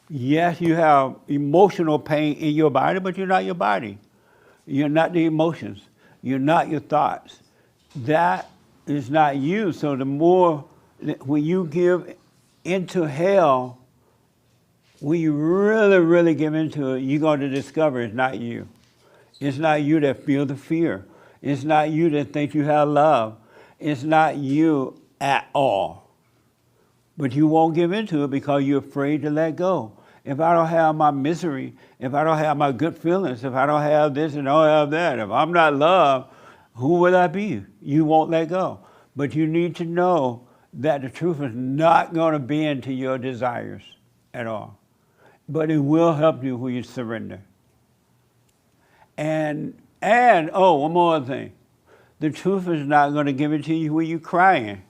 Yes, you have emotional pain in your body, but you're not your body. You're not the emotions. You're not your thoughts. That is not you. So the more, when you give into hell, when you really, really give into it, you're going to discover it's not you. It's not you that feel the fear. It's not you that think you have love. It's not you at all. But you won't give into it because you're afraid to let go. If I don't have my misery, if I don't have my good feelings, if I don't have this and don't have that, if I'm not loved, who will I be? You won't let go. But you need to know that the truth is not going to bend to your desires at all. But it will help you when you surrender. And one more thing. The truth is not going to give it to you when you're crying.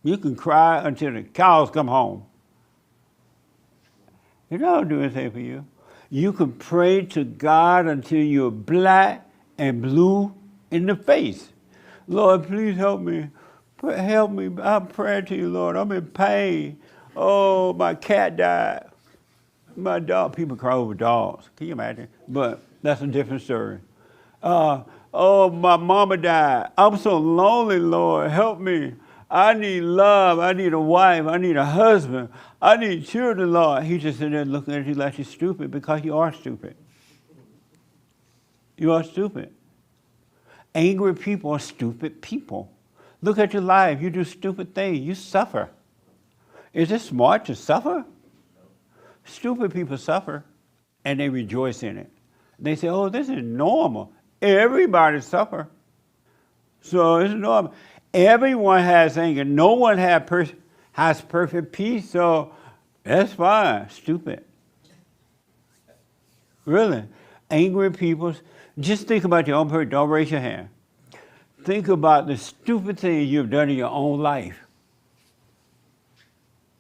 You can cry until the cows come home. It don't do anything for you. You can pray to God until you're black and blue in the face. Lord, please help me. Help me. I'm praying to you, Lord. I'm in pain. Oh, my cat died. My dog, people cry over dogs. Can you imagine? But that's a different story. Oh, my mama died. I'm so lonely, Lord. Help me. I need love. I need a wife. I need a husband. I need children, Lord. He just sitting there looking at you like you're stupid because you are stupid. You are stupid. Angry people are stupid people. Look at your life. You do stupid things. You suffer. Is it smart to suffer? Stupid people suffer, and they rejoice in it. They say, oh, this is normal. Everybody suffer. So it's normal. Everyone has anger. No one has perfect peace, so that's fine. Stupid. Really. Angry people, just think about your own person. Don't raise your hand. Think about the stupid things you've done in your own life.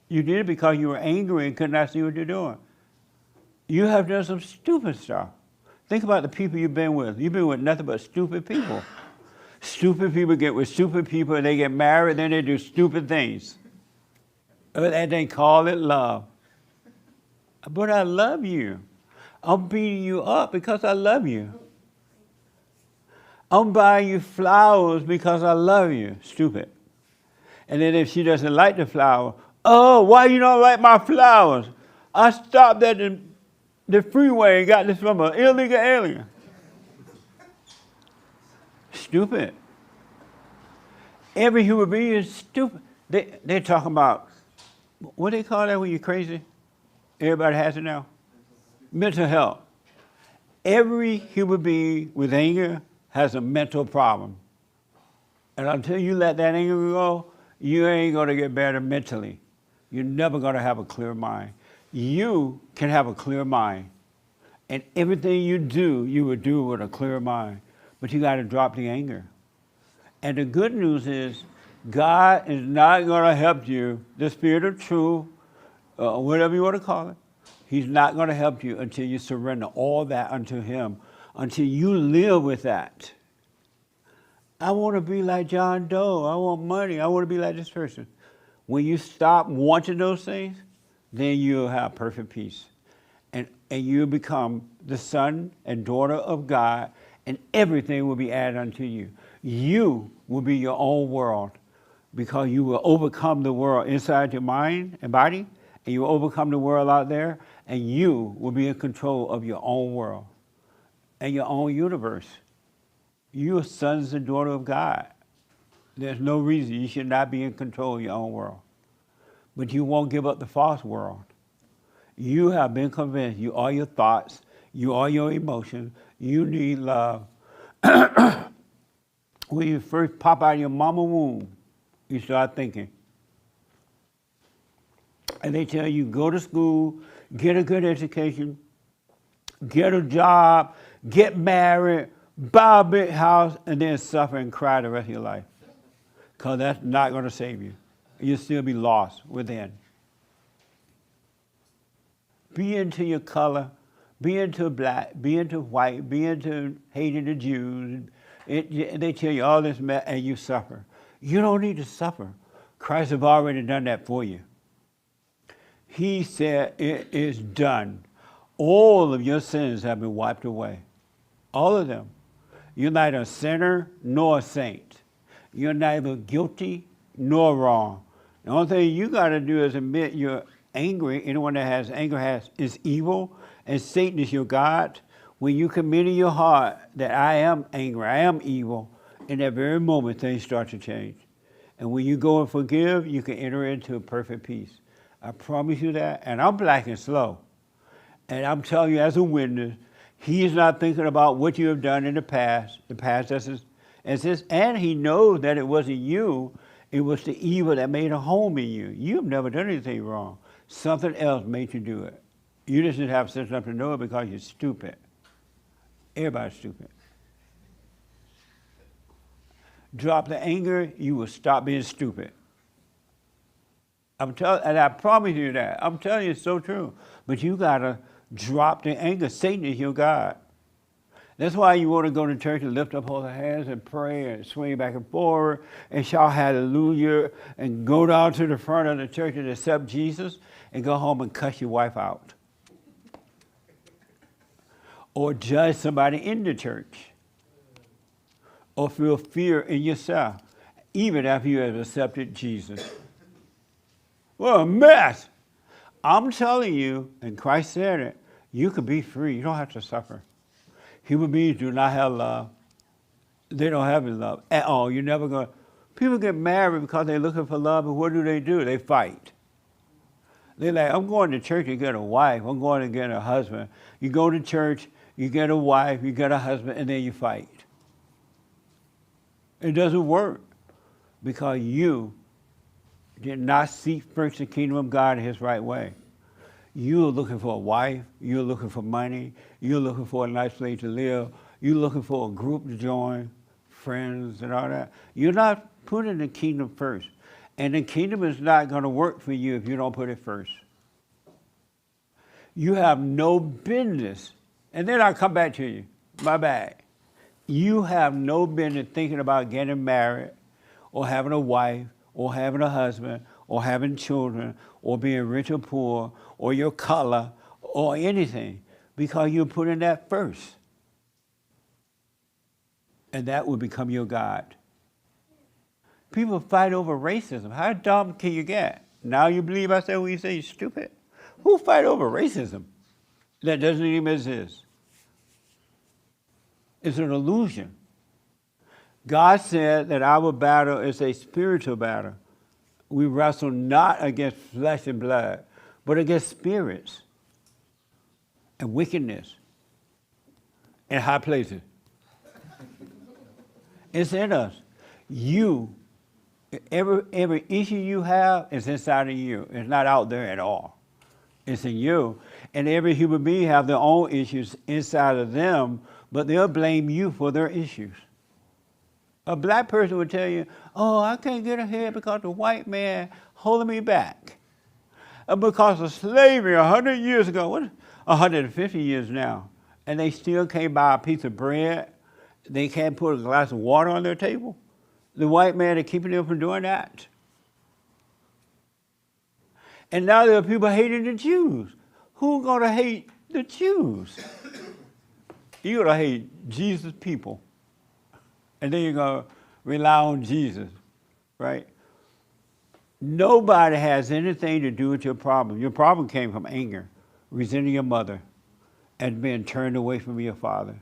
You did it because you were angry and could not see what you're doing. You have done some stupid stuff. Think about the people you've been with. You've been with nothing but stupid people. Stupid people get with stupid people, and they get married, then they do stupid things. And they call it love. But I love you. I'm beating you up because I love you. I'm buying you flowers because I love you. Stupid. And then if she doesn't like the flower, oh, why you don't like my flowers? I stopped at the freeway and got this from an illegal alien. Stupid. Every human being is stupid. They're talking about, what do they call that when you're crazy? Everybody has it now. Mental health. Every human being with anger has a mental problem. And until you let that anger go, you ain't going to get better mentally. You're never going to have a clear mind. You can have a clear mind. And everything you do, you would do with a clear mind. But you got to drop the anger. And the good news is, God is not going to help you, the spirit of truth, whatever you want to call it. He's not going to help you until you surrender all that unto Him, until you live with that. I want to be like John Doe. I want money. I want to be like this person. When you stop wanting those things, then you'll have perfect peace. And you become the son and daughter of God, and everything will be added unto you. You will be your own world because you will overcome the world inside your mind and body, and you will overcome the world out there, and you will be in control of your own world and your own universe. You are sons and daughters of God. There's no reason you should not be in control of your own world. But you won't give up the false world. You have been convinced you are your thoughts, you are your emotions, you need love. When you first pop out of your mama's womb, you start thinking. And they tell you, go to school, get a good education, get a job, get married, buy a big house, and then suffer and cry the rest of your life. Because that's not going to save you. You'll still be lost within. Be into your color, be into black, be into white, be into hating the Jews. They tell you all this mess and you suffer. You don't need to suffer. Christ has already done that for you. He said it is done. All of your sins have been wiped away. All of them. You're neither a sinner nor a saint. You're neither guilty nor wrong. The only thing you got to do is admit you're angry. Anyone that has anger is evil, and Satan is your God. When you commit in your heart that I am angry, I am evil, in that very moment things start to change. And when you go and forgive, you can enter into a perfect peace. I promise you that. And I'm black and slow. And I'm telling you as a witness, he is not thinking about what you have done in the past. The past and he knows that it wasn't you. It was the evil that made a home in you. You've never done anything wrong. Something else made you do it. You just didn't have sense enough to know it because you're stupid. Everybody's stupid. drop the anger, you will stop being stupid. And I promise you that. I'm telling you, it's so true. But you gotta drop the anger. Satan is your God. That's why you want to go to church and lift up all the hands and pray and swing back and forward and shout hallelujah and go down to the front of the church and accept Jesus and go home and cuss your wife out. Or judge somebody in the church. Or feel fear in yourself, even after you have accepted Jesus. What a mess. I'm telling you, and Christ said it, you can be free. You don't have to suffer. Human beings do not have love. They don't have any love at all. You're never going to. People get married because they're looking for love, and what do? They fight. They're like, I'm going to church to get a wife. I'm going to get a husband. You go to church, you get a wife, you get a husband, and then you fight. It doesn't work because you did not seek first the kingdom of God in his right way. You're looking for a wife, you're looking for money, you're looking for a nice place to live, you're looking for a group to join, friends and all that. You're not putting the kingdom first. And the kingdom is not going to work for you if you don't put it first. You have no business. And then I'll come back to you. My bad. You have no business thinking about getting married or having a wife or having a husband or having children or being rich or poor or your color or anything because you're putting that first. And that will become your God. People fight over racism. How dumb can you get? Now you believe I said when you say you're stupid? Who fight over racism? That doesn't even exist. It's an illusion. God said that our battle is a spiritual battle. We wrestle not against flesh and blood, but against spirits and wickedness in high places. It's in us. Every issue you have is inside of you. It's not out there at all. It's in you. And every human being have their own issues inside of them, but they'll blame you for their issues. A black person would tell you, oh, I can't get ahead because the white man holding me back. Because of slavery 100 years ago, 150 years now, and they still can't buy a piece of bread. They can't put a glass of water on their table. The white man is keeping them from doing that. And now there are people hating the Jews. Who's going to hate the Jews? You're going to hate Jesus' people. And then you're going to rely on Jesus, right? Nobody has anything to do with your problem. Your problem came from anger, resenting your mother, and being turned away from your father.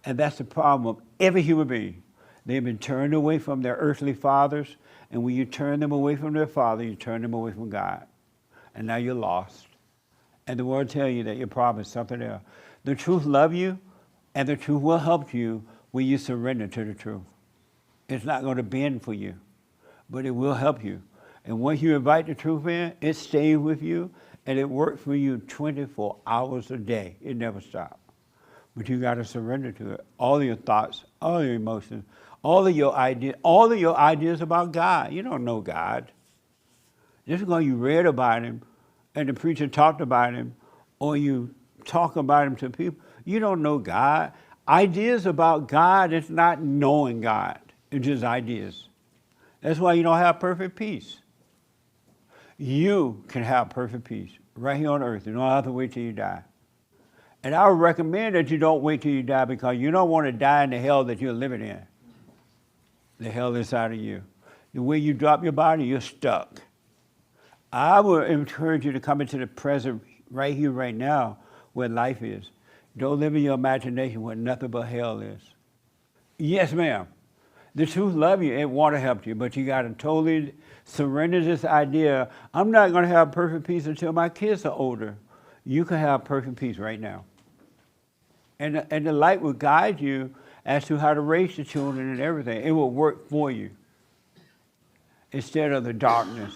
And that's the problem of every human being. They've been turned away from their earthly fathers, and when you turn them away from their father, you turn them away from God. And now you're lost. And the world tell you that your problem is something else. The truth loves you, and the truth will help you when you surrender to the truth. It's not going to bend for you, but it will help you. And once you invite the truth in, it stays with you, and it works for you 24 hours a day. It never stops. But you got to surrender to it. All of your thoughts, all of your emotions, all of your ideas about God. You don't know God. Just because you read about him and the preacher talked about him, or you talk about him to people, you don't know God. Ideas about God is not knowing God. It's just ideas. That's why you don't have perfect peace. You can have perfect peace right here on earth. You don't have to wait till you die. And I would recommend that you don't wait till you die because you don't want to die in the hell that you're living in. The hell inside of you. The way you drop your body, you're stuck. I would encourage you to come into the present right here, right now, where life is. Don't live in your imagination where nothing but hell is. Yes, ma'am. The truth loves you. It want to help you, but you got to totally surrender this idea. I'm not going to have perfect peace until my kids are older. You can have perfect peace right now. And the light will guide you as to how to raise the children and everything. It will work for you instead of the darkness.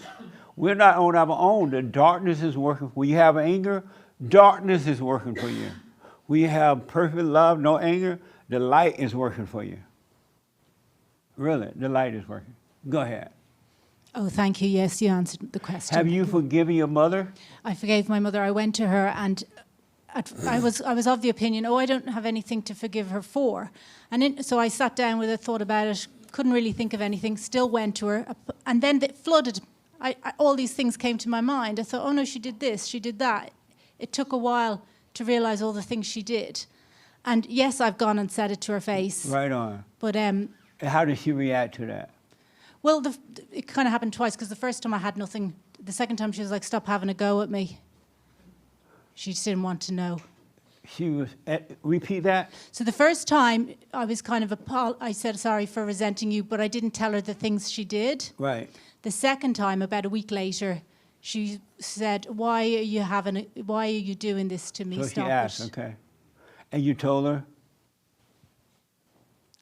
We're not on our own. The darkness is working. When you have anger, darkness is working for you. When you have perfect love, no anger, the light is working for you. Really, the light is working. Go ahead. Oh, thank you. Yes, you answered the question. Have you forgiven your mother? I forgave my mother. I went to her and I was of the opinion, I don't have anything to forgive her for. So I sat down with her, thought about it, couldn't really think of anything, still went to her. And then it flooded. All these things came to my mind. I thought, oh no, she did this, she did that. It took a while to realize all the things she did. And yes, I've gone and said it to her face. Right on. But how did she react to that? well, it kind of happened twice, because the first time I had nothing. The second time she was like, stop having a go at me. She just didn't want to know. She was, repeat that? So the first time, I was kind of, I said, sorry for resenting you, but I didn't tell her the things she did. Right. The second time, about a week later, she said, why are you doing this to me? So Stop she asked, it. okay. And you told her?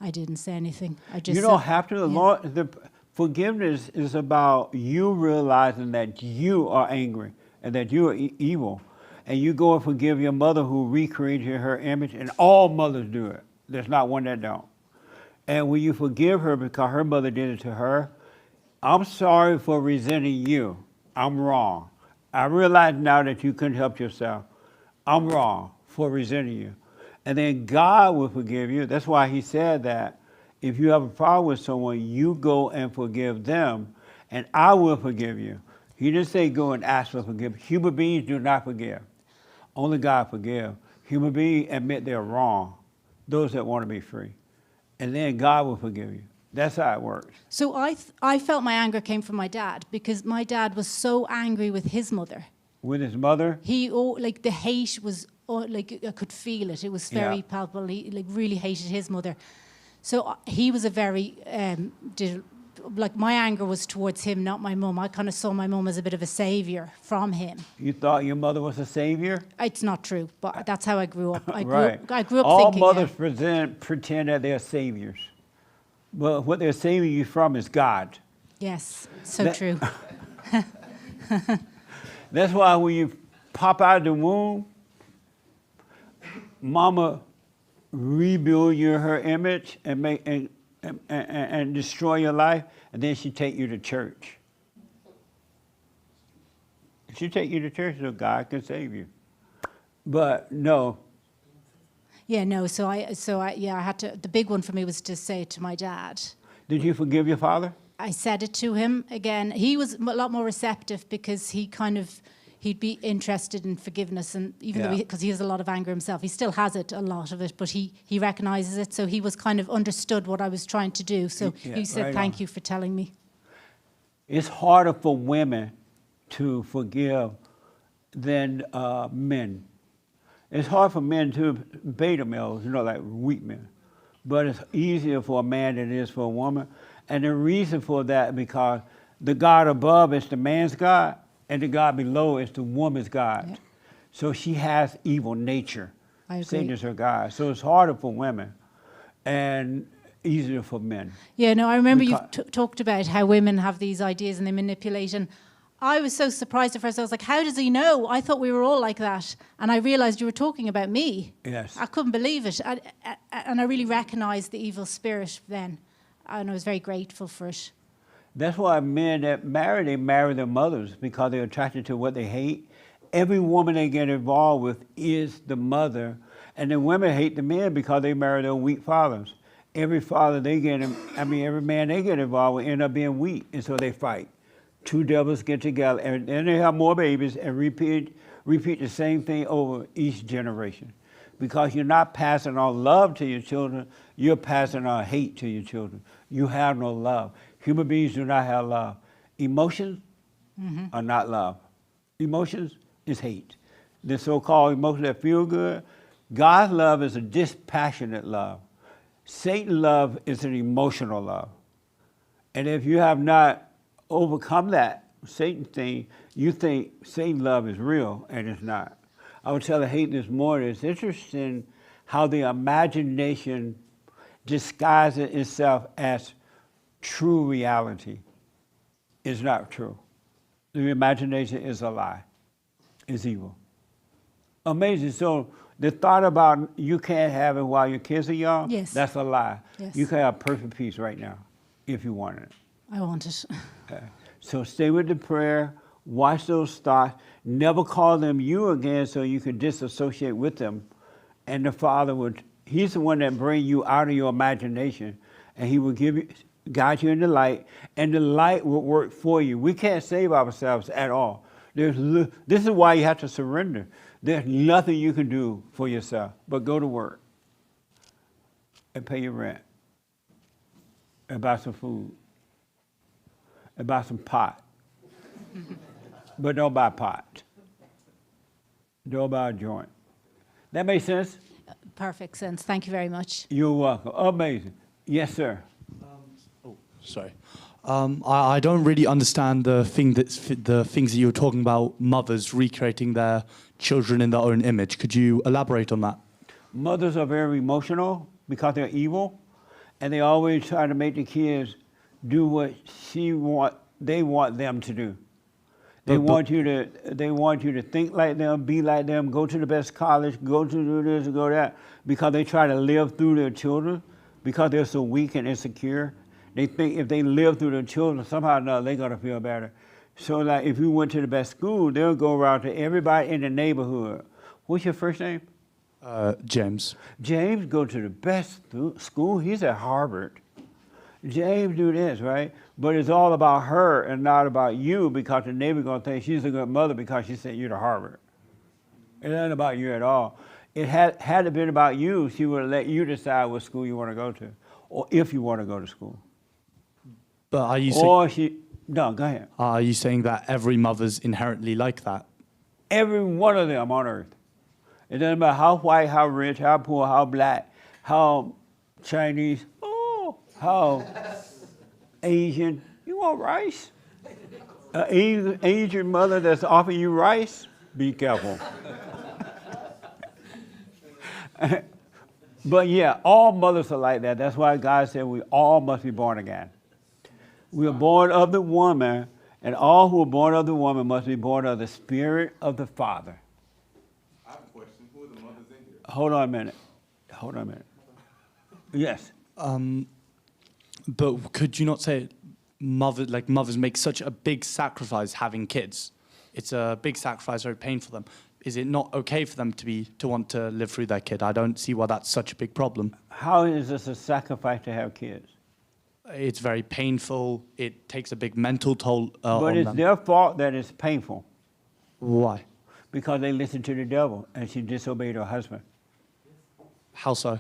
I didn't say anything. I just You don't said, have to. yeah. Lord, the forgiveness is about you realizing that you are angry and that you are evil. And you go and forgive your mother who recreated her image, and all mothers do it. There's not one that don't. And when you forgive her because her mother did it to her, I'm sorry for resenting you. I'm wrong. I realize now that you couldn't help yourself. I'm wrong for resenting you. And then God will forgive you. That's why he said that if you have a problem with someone, you go and forgive them, and I will forgive you. He didn't say go and ask for forgiveness. Human beings do not forgive. Only God forgives. Human beings admit they're wrong, those that want to be free. And then God will forgive you. That's how it works. So I felt my anger came from my dad, because my dad was so angry with his mother. With his mother? Like the hate was, like I could feel it. It was very palpable. He really hated his mother. So he was a very, my anger was towards him, not my mum. I kind of saw my mum as a bit of a savior from him. You thought your mother was a savior? It's not true, but that's how I grew up. I grew up All thinking. mothers pretend that they're saviors. But what they're saving you from is God. Yes, so true. That's why when you pop out of the womb, Mama rebuild her image and destroy your life, and then she take you to church. She take you to church so God can save you. But no. Yeah, no. So I had to. The big one for me was to say it to my dad. Did you forgive your father? I said it to him again. He was a lot more receptive, because he'd be interested in forgiveness, and even though because he has a lot of anger himself, he still has it, a lot of it, but he recognizes it. So he was kind of understood what I was trying to do. So he said, right "Thank on. you for telling me." It's harder for women to forgive than men. It's hard for men too, beta males, like weak men. But it's easier for a man than it is for a woman. And the reason for that, because the God above is the man's God, and the God below is the woman's God. Yep. So she has evil nature. I agree. Satan is her God. So it's harder for women and easier for men. Yeah, no, I remember you talked about how women have these ideas and they manipulate. And I was so surprised at first. I was like, how does he know? I thought we were all like that. And I realized you were talking about me. Yes. I couldn't believe it. And I really recognized the evil spirit then. And I was very grateful for it. That's why men that marry, they marry their mothers, because they're attracted to what they hate. Every woman they get involved with is the mother. And the women hate the men because they marry their weak fathers. Every father they get, every man they get involved with end up being weak, and so they fight. Two devils get together, and then they have more babies and repeat the same thing over each generation. Because you're not passing on love to your children, you're passing on hate to your children. You have no love. Human beings do not have love. Emotions are not love. Emotions is hate. The so-called emotions that feel good, God's love is a dispassionate love. Satan's love is an emotional love. And if you have not overcome that Satan thing, you think Satan's love is real, and it's not. I was telling Hayden this morning, it's interesting how the imagination disguises itself as true reality. It's not true. The imagination is a lie. It's evil. Amazing. So the thought about you can't have it while your kids are young, yes. That's a lie. Yes. You can have perfect peace right now. if you wanted it. I want it. Okay. So stay with the prayer, watch those thoughts, never call them you again so you can disassociate with them. And the Father he's the one that bring you out of your imagination, and he will guide you in the light, and the light will work for you. We can't save ourselves at all. This is why you have to surrender. There's nothing you can do for yourself but go to work and pay your rent and buy some food and buy some pot. But don't buy pot. Don't buy a joint. That makes sense? Perfect sense. Thank you very much. You're welcome. Amazing. Yes, sir. Sorry. I don't really understand the things that you were talking about, mothers recreating their children in their own image. Could you elaborate on that? Mothers are very emotional because they're evil, and they always try to make the kids do what they want them to do. They want you to think like them, be like them, go to the best college, go to do this and go that, because they try to live through their children, because they're so weak and insecure. They think if they live through their children, somehow or another, they're going to feel better. So like if you went to the best school, they'll go around to everybody in the neighborhood. What's your first name? James. James go to the best school. He's at Harvard. James do this, right? But it's all about her and not about you, because the neighbor's going to think she's a good mother because she sent you to Harvard. It ain't about you at all. It had it been about you, she would have let you decide what school you want to go to, or if you want to go to school. But are you no, go ahead. Are you saying that every mother's inherently like that? Every one of them on earth. It doesn't matter how white, how rich, how poor, how black, how Chinese, how Asian. You want rice? An Asian mother that's offering you rice? Be careful. But yeah, all mothers are like that. That's why God said we all must be born again. We are born of the woman, and all who are born of the woman must be born of the Spirit of the Father. I have a question. Who are the mothers in here? Hold on a minute. Yes. But could you not say mothers make such a big sacrifice having kids? It's a big sacrifice, very painful for them. Is it not okay for them to want to live through their kid? I don't see why that's such a big problem. How is this a sacrifice to have kids? It's very painful. It takes a big mental toll on But it's them. their fault that it's painful. Why? Because they listened to the devil and she disobeyed her husband. How so?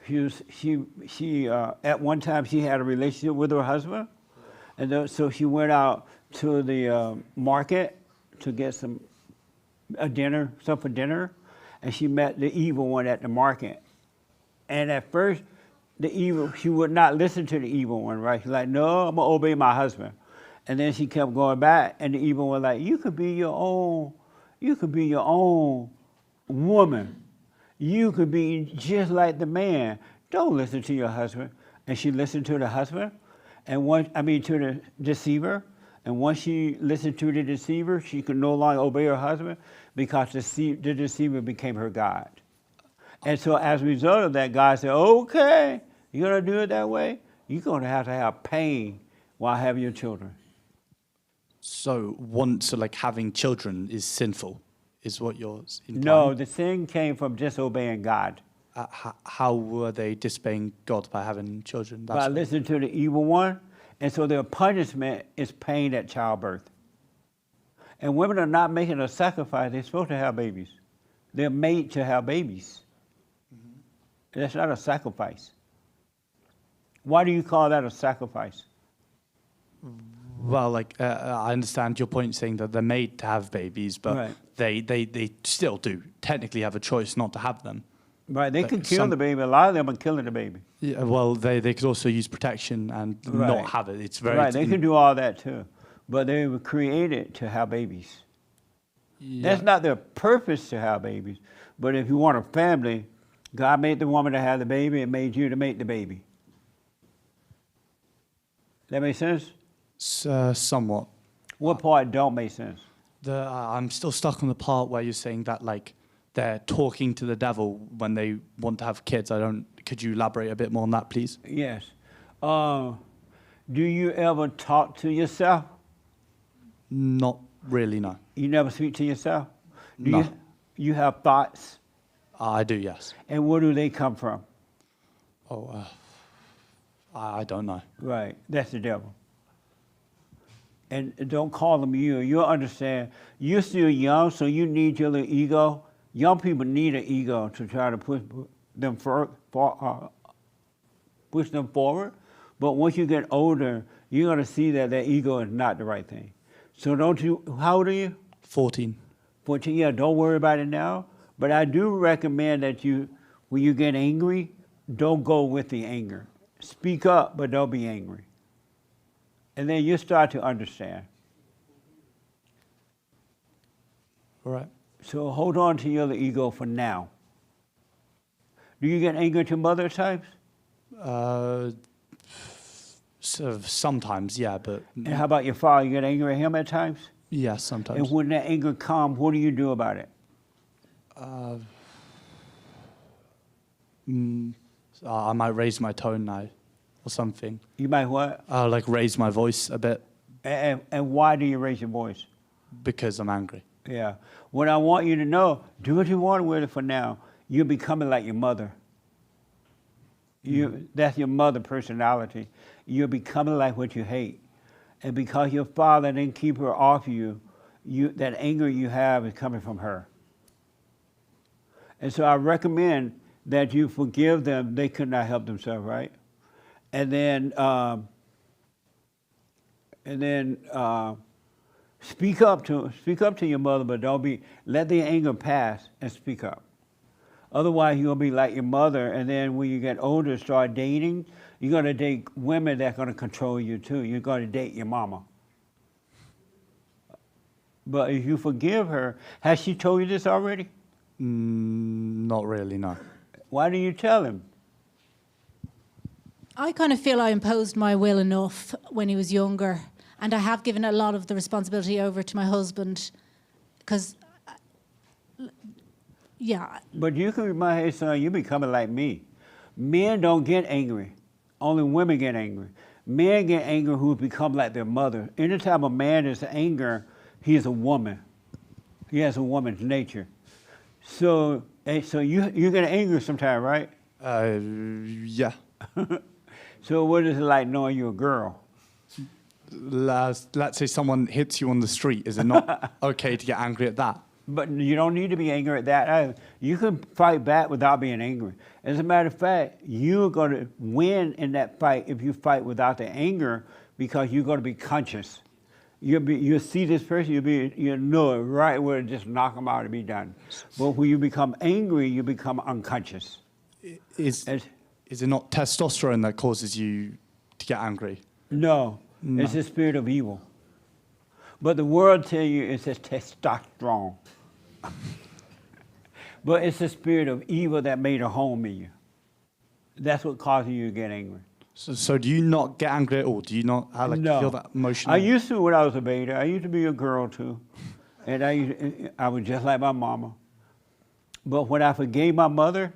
She at one time she had a relationship with her husband, and so she went out to the market to get some for dinner, and she met the evil one at the market. And at first, she would not listen to the evil one, right? She's like, no, I'm gonna obey my husband. And then she kept going back, and the evil one was like, you could be your own woman. You could be just like the man. Don't listen to your husband. And she listened to the husband, to the deceiver. And once she listened to the deceiver, she could no longer obey her husband because the deceiver became her God. And so as a result of that, God said, okay, you're going to do it that way? You're going to have pain while having your children. So having children is sinful, is what you're implying? No, the sin came from disobeying God. How were they disobeying God by having children? By listening to the evil one. And so their punishment is pain at childbirth. And women are not making a sacrifice. They're supposed to have babies. They're made to have babies. Mm-hmm. That's not a sacrifice. Why do you call that a sacrifice? Well, I understand your point saying that they're made to have babies, but right. they still do technically have a choice not to have them. Right, they can kill the baby. A lot of them are killing the baby. Yeah, well, they could also use protection and not have it. It's very right. They can do all that too, but they were created to have babies. Yeah. That's not their purpose to have babies. But if you want a family, God made the woman to have the baby and made you to make the baby. That make sense? Somewhat. What part don't make sense? I'm still stuck on the part where you're saying that they're talking to the devil when they want to have kids. Could you elaborate a bit more on that, please? Yes. Do you ever talk to yourself? Not really, no. You never speak to yourself? Do No. you have thoughts? I do, yes. And where do they come from? Oh, I don't know. Right, that's the devil. And don't call them you. You'll understand. You're still young, so you need your little ego. Young people need an ego to try to push them push them forward. But once you get older, you're going to see that that ego is not the right thing. So don't you, how old are you? 14. 14, yeah, don't worry about it now. But I do recommend that you, when you get angry, don't go with the anger. Speak up, but don't be angry. And then you start to understand. All right. So hold on to your ego for now. Do you get angry at your mother at times? So sometimes, yeah, but... And how about your father? You get angry at him at times? Yeah, sometimes. And when that anger comes, what do you do about it? I might raise my tone now or something. You might what? Like raise my voice a bit. And why do you raise your voice? Because I'm angry. Yeah. What I want you to know, do what you want with it for now. You're becoming like your mother. That's your mother personality. You're becoming like what you hate. And because your father didn't keep her off you, that anger you have is coming from her. And so I recommend that you forgive them. They could not help themselves, right? And then speak up to your mother, but don't let the anger pass and speak up. Otherwise, you'll be like your mother, and then when you get older, start dating, you're going to date women that are going to control you too. You're going to date your mama. But if you forgive her, has she told you this already? Not really, no. Why do you tell him? I kind of feel I imposed my will enough when he was younger, and I have given a lot of the responsibility over to my husband, because, yeah. But you can remind, hey son, you're becoming like me. Men don't get angry. Only women get angry. Men get angry who become like their mother. Anytime a man is angry, he is a woman. He has a woman's nature. So you get angry sometime, right? Yeah. So what is it like knowing you're a girl? Let's say someone hits you on the street. Is it not okay to get angry at that? But you don't need to be angry at that either. You can fight back without being angry. As a matter of fact, you're going to win in that fight if you fight without the anger, because you're going to be conscious. You'll see this person, you'll know it right where to just knock them out and be done. But when you become angry, you become unconscious. Is it not testosterone that causes you to get angry? No, it's the spirit of evil. But the world tell you it's just testosterone. But it's the spirit of evil that made a home in you. That's what causes you to get angry. So do you not get angry at all? Do you not feel that emotion? I used to when I was a baby. I used to be a girl too. And I was just like my mama. But when I forgave my mother,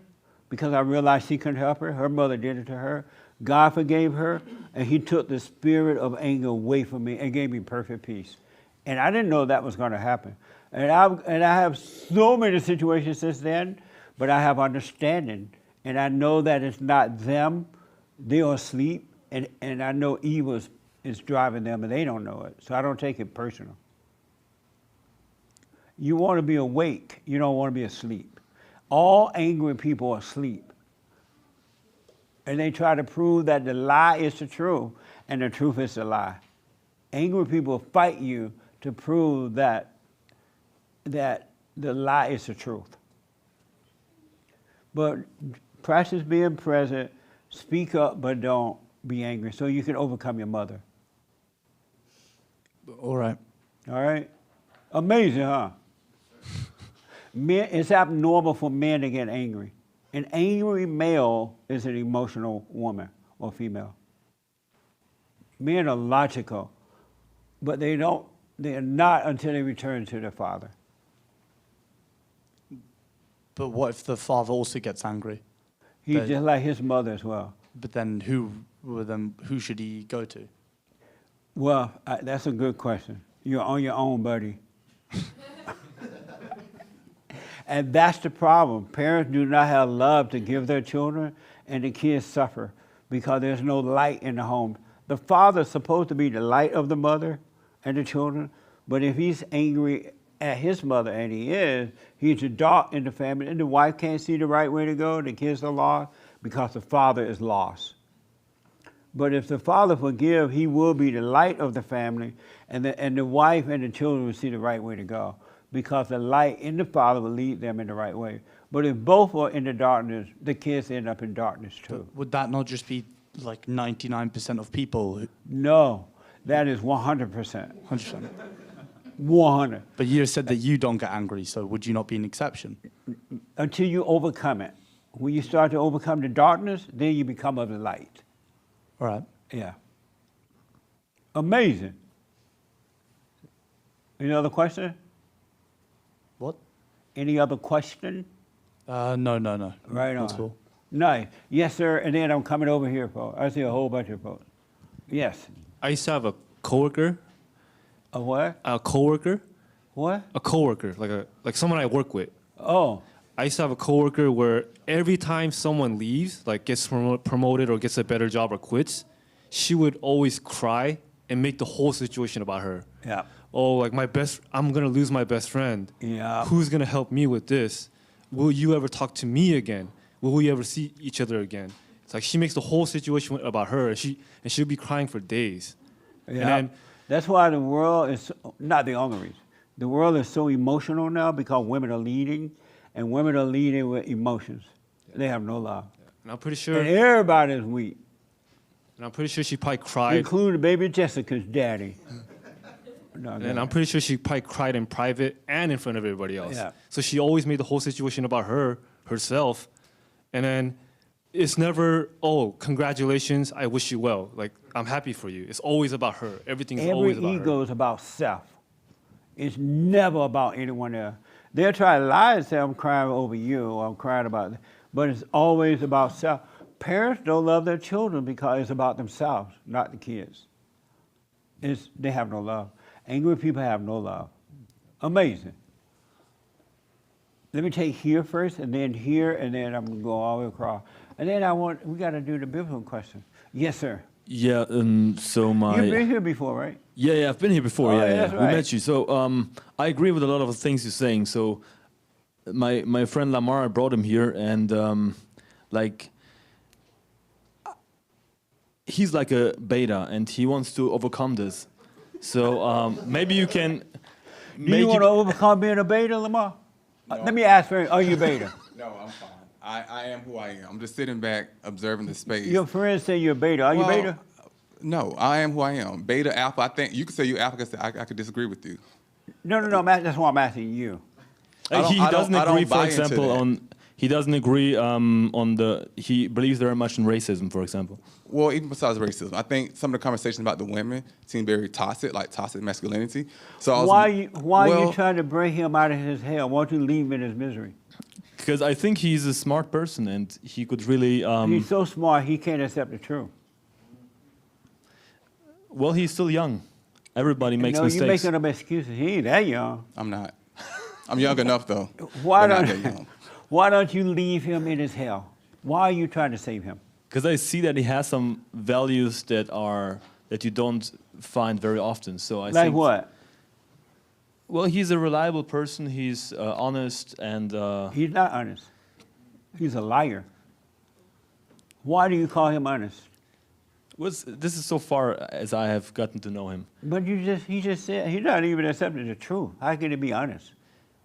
because I realized she couldn't help her, her mother did it to her, God forgave her, and he took the spirit of anger away from me and gave me perfect peace. And I didn't know that was going to happen. And I have so many situations since then, but I have understanding. And I know that it's not them. They're asleep, and I know evil is driving them, and they don't know it. So I don't take it personal. You want to be awake. You don't want to be asleep. All angry people are asleep. And they try to prove that the lie is the truth, and the truth is the lie. Angry people fight you to prove that the lie is the truth. But practice being present, speak up, but don't be angry, so you can overcome your mother. All right. All right? Amazing, huh? It's abnormal for men to get angry. An angry male is an emotional woman or female. Men are logical, but they're not until they return to their father. But what if the father also gets angry? He's just like his mother as well. But then who should he go to? Well, that's a good question. You're on your own, buddy. And that's the problem. Parents do not have love to give their children, and the kids suffer because there's no light in the home. The father's supposed to be the light of the mother and the children, but if he's angry at his mother, and he is, he's the dark in the family, and the wife can't see the right way to go, the kids are lost because the father is lost. But if the father forgives, he will be the light of the family, and the wife and the children will see the right way to go, because the light in the father will lead them in the right way. But if both are in the darkness, the kids end up in darkness too. Would that not just be like 99% of people? No, that is 100%. 100%. 100. But you said that you don't get angry, so would you not be an exception? Until you overcome it. When you start to overcome the darkness, then you become of the light. All right. Yeah. Amazing. Any other question? What? Any other question? No. Right on. That's all. Nice. Yes, sir. And then I'm coming over here, folks. I see a whole bunch of folks. Yes. I used to have a coworker. A what? A coworker. What? A coworker, like someone I work with. Oh. I used to have a coworker where every time someone leaves, like gets promoted or gets a better job or quits, she would always cry and make the whole situation about her. Yeah. Oh, like I'm gonna lose my best friend. Yeah. Who's gonna help me with this? Will you ever talk to me again? Will we ever see each other again? It's like she makes the whole situation about her, and she'll be crying for days. Yeah. And then, that's why the world is not the only reason. The world is so emotional now because women are leading, and women are leading with emotions. They have no love. and I'm pretty sure. And everybody is weak, And I'm pretty sure she probably cried. including baby Jessica's daddy. No, And I'm pretty sure she probably cried in private and in front of everybody else. Yeah. So she always made the whole situation about herself. And then it's never, oh, congratulations, I wish you well. Like, I'm happy for you. It's always about her. Everything's Every always about ego her. is about self. It's never about anyone else. They'll try to lie and say, I'm crying over you, or I'm crying about it. But it's always about self. Parents don't love their children because it's about themselves, not the kids. They have no love. Angry people have no love. Amazing. Let me take here first, and then here, and then I'm going to go all the way across. And then we got to do the biblical question. Yes, sir. Yeah, so my... You've been here before, right? Yeah, I've been here before. Oh, yeah, that's We right. met you. So I agree with a lot of the things you're saying. So my friend Lamar, I brought him here, and he's like a beta, and he wants to overcome this. So maybe you can. Do you want to overcome being a beta, Lamar? Let me ask first, are you beta? No, I'm fine. I am who I am. I'm just sitting back, observing the space. Your friends say you're beta. Are you beta? No, I am who I am. Beta, alpha, I think you could say you're alpha, I could disagree with you. No, that's why I'm asking you. He doesn't agree, for buy into example, that. he doesn't agree on he believes very much in racism, for example. Well, even besides racism, I think some of the conversations about the women seem very toxic, like toxic masculinity. So I was, why are you trying to bring him out of his hell? Why don't you leave him in his misery? Because I think he's a smart person, and he could really... He's so smart, he can't accept the truth. Well, he's still young. Everybody makes No, mistakes. you're making up excuses. He ain't that young. I'm not. I'm young enough, though. Why but not that don't young. Why don't you leave him in his hell? Why are you trying to save him? Because I see that he has some values that you don't find very often. So I Like think, what? Well, he's a reliable person. He's honest, and He's not honest. He's a liar. Why do you call him honest? This is so far as I have gotten to know him. But he just said he's not even accepting the truth. How can he be honest?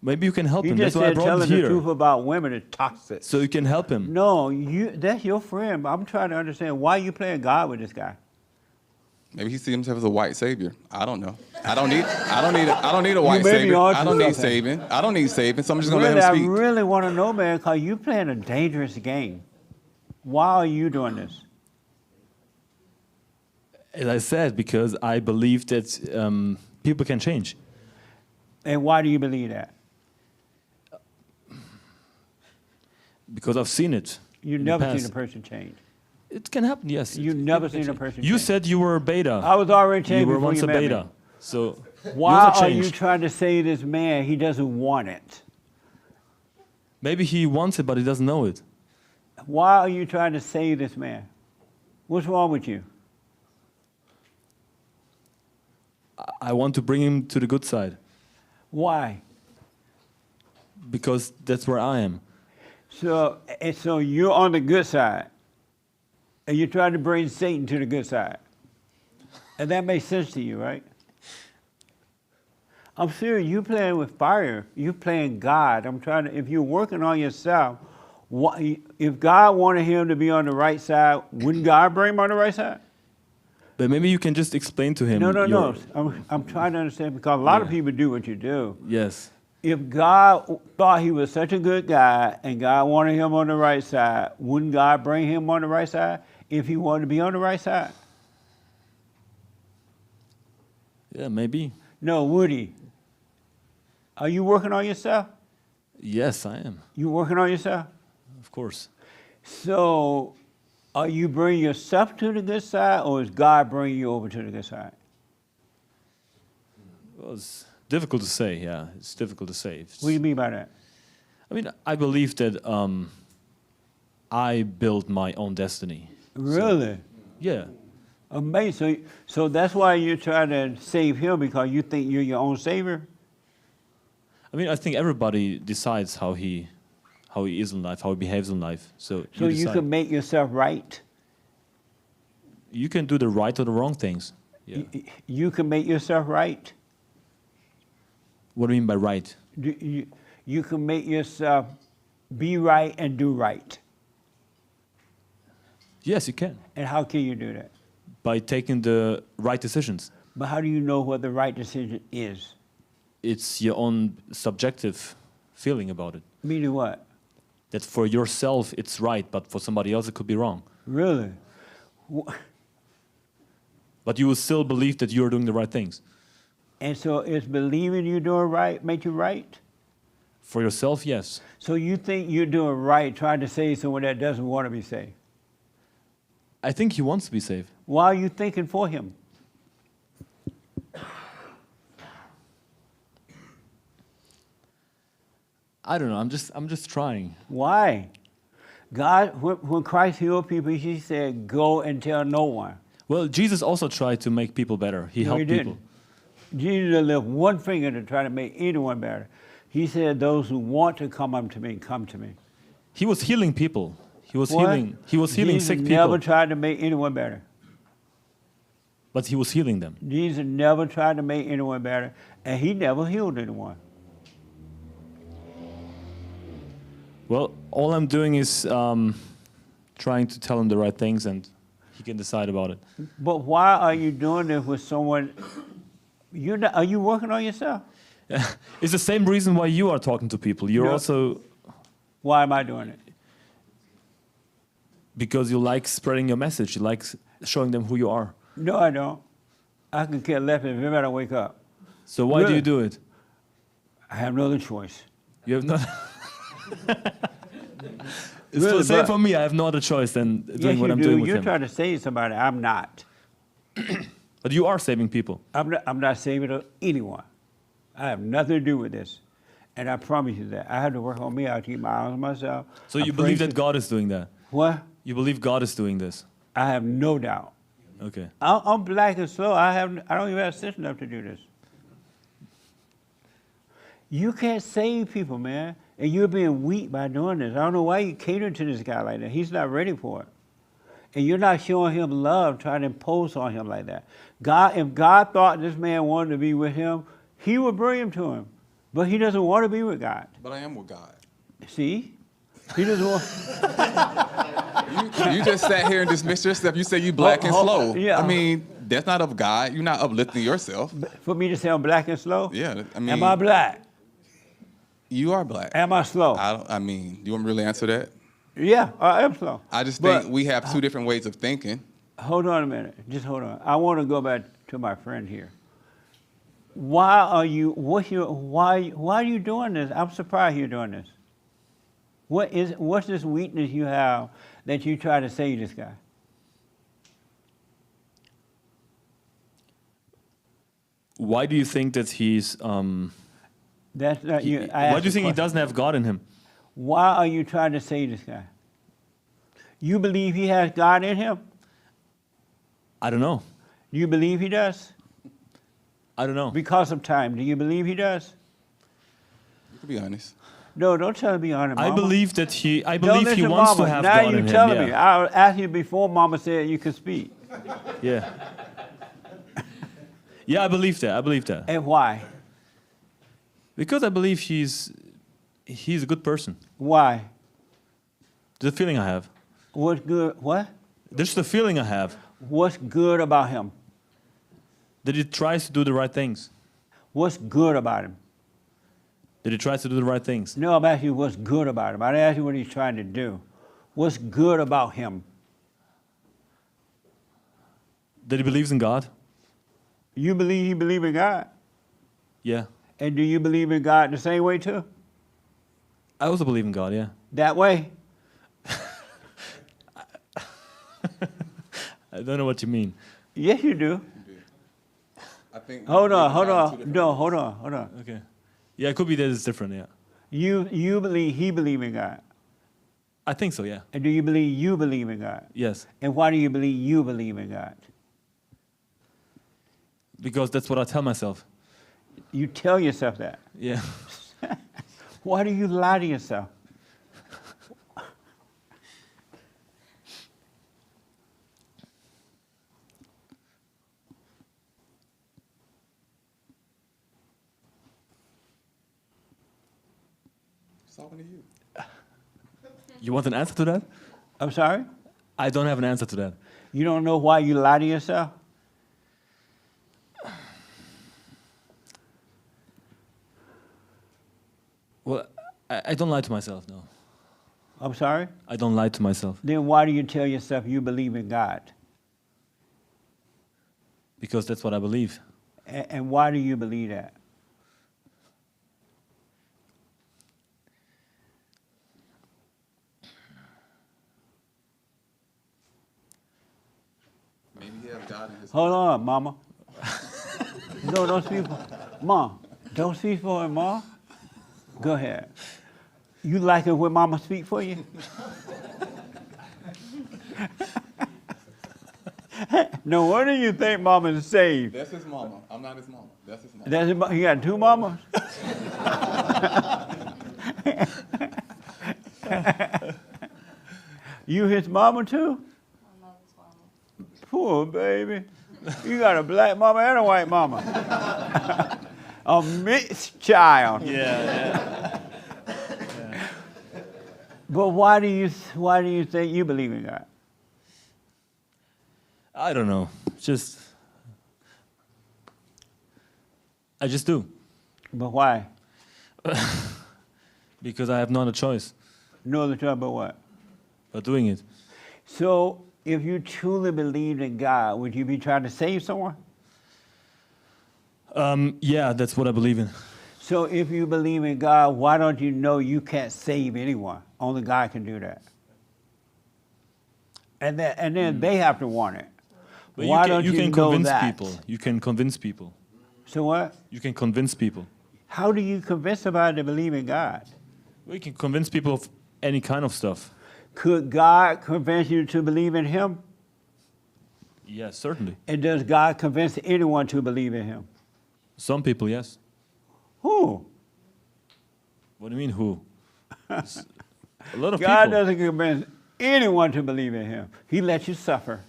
Maybe you can help He him. just That's why I said brought him telling the here. truth about women is toxic. So you can help him. No, that's your friend. I'm trying to understand why you playing God with this guy. Maybe he sees himself as a white savior. I don't know. I don't need a white may be savior. onto I don't need something. saving. I don't need saving. So I'm just gonna Really, let him speak. I really want to know, man, because you playing a dangerous game. Why are you doing this? As I said, because I believe that people can change. And why do you believe that? Because I've seen it. You've in the never seen past. a person change. It can happen, yes. You've never seen a person You change. said you were a beta. I was already changed You were before once you a met me. beta. So Why yours are you changed. trying to say this man, he doesn't want it? Maybe he wants it, but he doesn't know it. Why are you trying to save this man? What's wrong with you? I want to bring him to the good side Why? because that's where I am. So you're on the good side, and you're trying to bring Satan to the good side. And that makes sense to you, right? I'm serious. You playing with fire. You playing God. If you're working on yourself, if God wanted him to be on the right side, wouldn't God bring him on the right side? But maybe you can just explain to him. No. your- I'm trying to understand because a lot of people do what you do. Yes. If God thought he was such a good guy and God wanted him on the right side, wouldn't God bring him on the right side if he wanted to be on the right side? Yeah, maybe. No, would he? Are you working on yourself? Yes, I am. You working on yourself? Of course. So, are you bringing yourself to the good side, or is God bringing you over to the good side? Well, it's difficult to say. Yeah, it's difficult to say. What do you mean by that? I mean, I believe that I build my own destiny. Really? Yeah. Amazing. So that's why you're trying to save him because you think you're your own savior? I mean, I think everybody decides how he is in life, how he behaves in life. So So you decide. can make yourself right? You can do the right or the wrong things. Yeah. You can make yourself right? What do you mean by right? You can make yourself be right and do right. Yes, you can. And how can you do that? By taking the right decisions. But how do you know what the right decision is? It's your own subjective feeling about it. Meaning what? That for yourself it's right, but for somebody else it could be wrong. Really? But you will still believe that you are doing the right things. And so is believing you're doing right make you right? For yourself, yes. So you think you're doing right trying to save someone that doesn't want to be saved? I think he wants to be saved. Why are you thinking for him? I don't know. I'm just trying. Why? God, when Christ healed people, he said, go and tell no one. Well, Jesus also tried to make people better. He No, helped he didn't. people. Jesus didn't lift one finger to try to make anyone better. He said, those who want to come unto me, come to me. He was healing people. He was What? healing. He was healing Jesus sick people. never tried to make anyone better. But he was healing them. Jesus never tried to make anyone better, and he never healed anyone. Well, all I'm doing is trying to tell him the right things, and he can decide about it. But why are you doing this with someone? Are you working on yourself? It's the same reason why you are talking to people. You're No. also Why am I doing it? because you like spreading your message. You like showing them who you are. No, I don't. I can care less if everybody wake up. So why do Really? you do it? I have no other choice. You have no. It's Really, the same but- for me. I have no other choice than doing Yes, what you I'm do. doing with You're him. trying to save somebody. I'm not. But you are saving people. I'm not saving anyone. I have nothing to do with this. And I promise you that. I have to work on me. I keep my eyes on myself. So I you pray believe to- that God is doing that? What? You believe God is doing this? I have no doubt. Okay. I'm black and slow. I don't even have sense enough to do this. You can't save people, man. And you're being weak by doing this. I don't know why you cater to this guy like that. He's not ready for it. And you're not showing him love, trying to impose on him like that. If God thought this man wanted to be with him, he would bring him to him. But he doesn't want to be with God. But I am with God. See? He doesn't want... You just sat here and dismissed yourself. You say you black and slow. Yeah. I mean, that's not of God. You're not uplifting yourself. For me to say I'm black and slow? Yeah, I mean. Am I black? You are black. Am I slow? I mean, do you want me to really answer that? Yeah, I am slow. I just But- think we have two different ways of thinking. Hold on a minute. Just hold on. I want to go back to my friend here. Why are you? Why are you doing this? I'm surprised you're doing this. What's this weakness you have that you try to save this guy? Why do you think that he's? That's not you. Why do you think he doesn't have God in him? Why are you trying to save this guy? You believe he has God in him? I don't know. You believe he does? I don't know. Because of time, do you believe he does? You can be honest. No, don't tell me on it, Mama. I believe that he. I Don't believe he listen, wants Mama. to have now God you in him. telling Yeah. me. I asked you before Mama said you could speak. Yeah. Yeah, I believe that. I believe that. And why? Because I believe he's a good person. Why? The feeling I have. What's good? What? There's the feeling I have What's good about him? that he tries to do the right things. What's good about him? That he tries to do the right things. No, I'm asking you what's good about him. I didn't ask you what he's trying to do. What's good about him? That he believes in God. You believe he believes in God? Yeah. And do you believe in God the same way too? I also believe in God. Yeah. That way? I don't know what you mean. Yes, you do. I think. Hold on. No, hold on. Okay. Yeah, it could be that it's different. Yeah. You believe he believes in God? I think so. Yeah. And do you believe you believe in God? Yes. And why do you believe you believe in God? Because that's what I tell myself. You tell yourself that. Yeah. Why do you lie to yourself? It's talking to you. You want an answer to that? I'm sorry? I don't have an answer to that. You don't know why you lie to yourself? Well, I don't lie to myself. No. I'm sorry? I don't lie to myself Then why do you tell yourself you believe in God? because that's what I believe. And why do you believe that? Maybe he has God in his. Hold on, Mama. No, don't speak for Mom. Don't speak for him, Mom. Go ahead. You like it when Mama speak for you? No wonder you think Mama's saved. That's his mama. I'm not his mama. That's his mama. That's his, he got two mamas? You his mama too? Poor baby. You got a black mama and a white mama. A mixed child. Yeah. But why do you think you believe in God? I don't know. I just do. But why? Because I have no other choice No other choice but what? but doing it. So if you truly believed in God, would you be trying to save someone? Yeah, that's what I believe in. So if you believe in God, why don't you know you can't save anyone? Only God can do that. And then they have to want it. But why you don't can know convince that? people. You can convince people. So what? You can convince people. How do you convince somebody to believe in God? We can convince people of any kind of stuff. Could God convince you to believe in Him? Yes, certainly. And does God convince anyone to believe in Him? Some people, yes. Who? What do you mean, who? A lot of God people. doesn't convince anyone to believe in Him. He lets you suffer.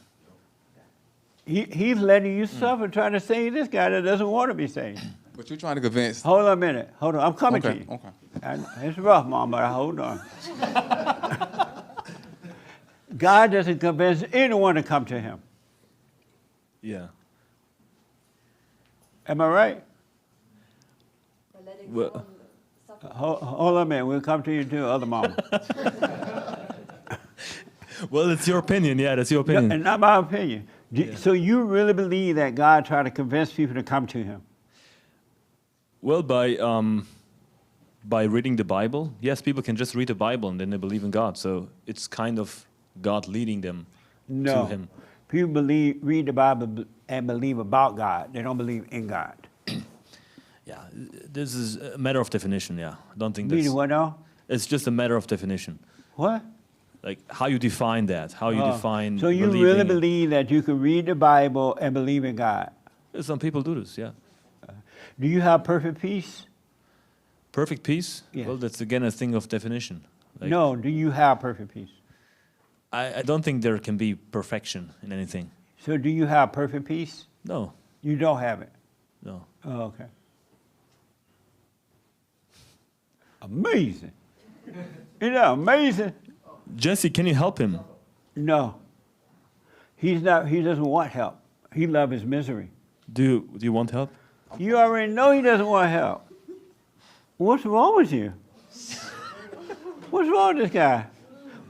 He's letting you suffer trying to save this guy that doesn't want to be saved. But you're trying to convince. Hold on a minute. Hold on. I'm coming to you. Okay. It's rough, Mom, but hold on. God doesn't convince anyone to come to Him. Yeah. Am I right? Well, Hold on a minute. We'll come to you too, other mama. well, it's your opinion. Yeah, that's your opinion. And not my opinion. So you really believe that God tried to convince people to come to Him? Well, by reading the Bible, yes, people can just read the Bible and then they believe in God. So it's kind of God leading them to Him. People read the Bible and believe about God. They don't believe in God. Yeah, this is a matter of definition. Yeah, I don't think Meaning that's. what now? It's just a matter of definition. What? Like how you define that, how you define. So you believing really it. believe that you can read the Bible and believe in God? Some people do this. Yeah. Do you have perfect peace? Perfect peace. Yes. Well, that's again a thing of definition. Like, No. Do you have perfect peace? I don't think there can be perfection in anything. So do you have perfect peace? No. You don't have it? No. Oh, okay. Amazing. Isn't that amazing? Jesse, can you help him? No. He doesn't want help. He loves his misery. Do you want help? You already know he doesn't want help. What's wrong with you? What's wrong with this guy?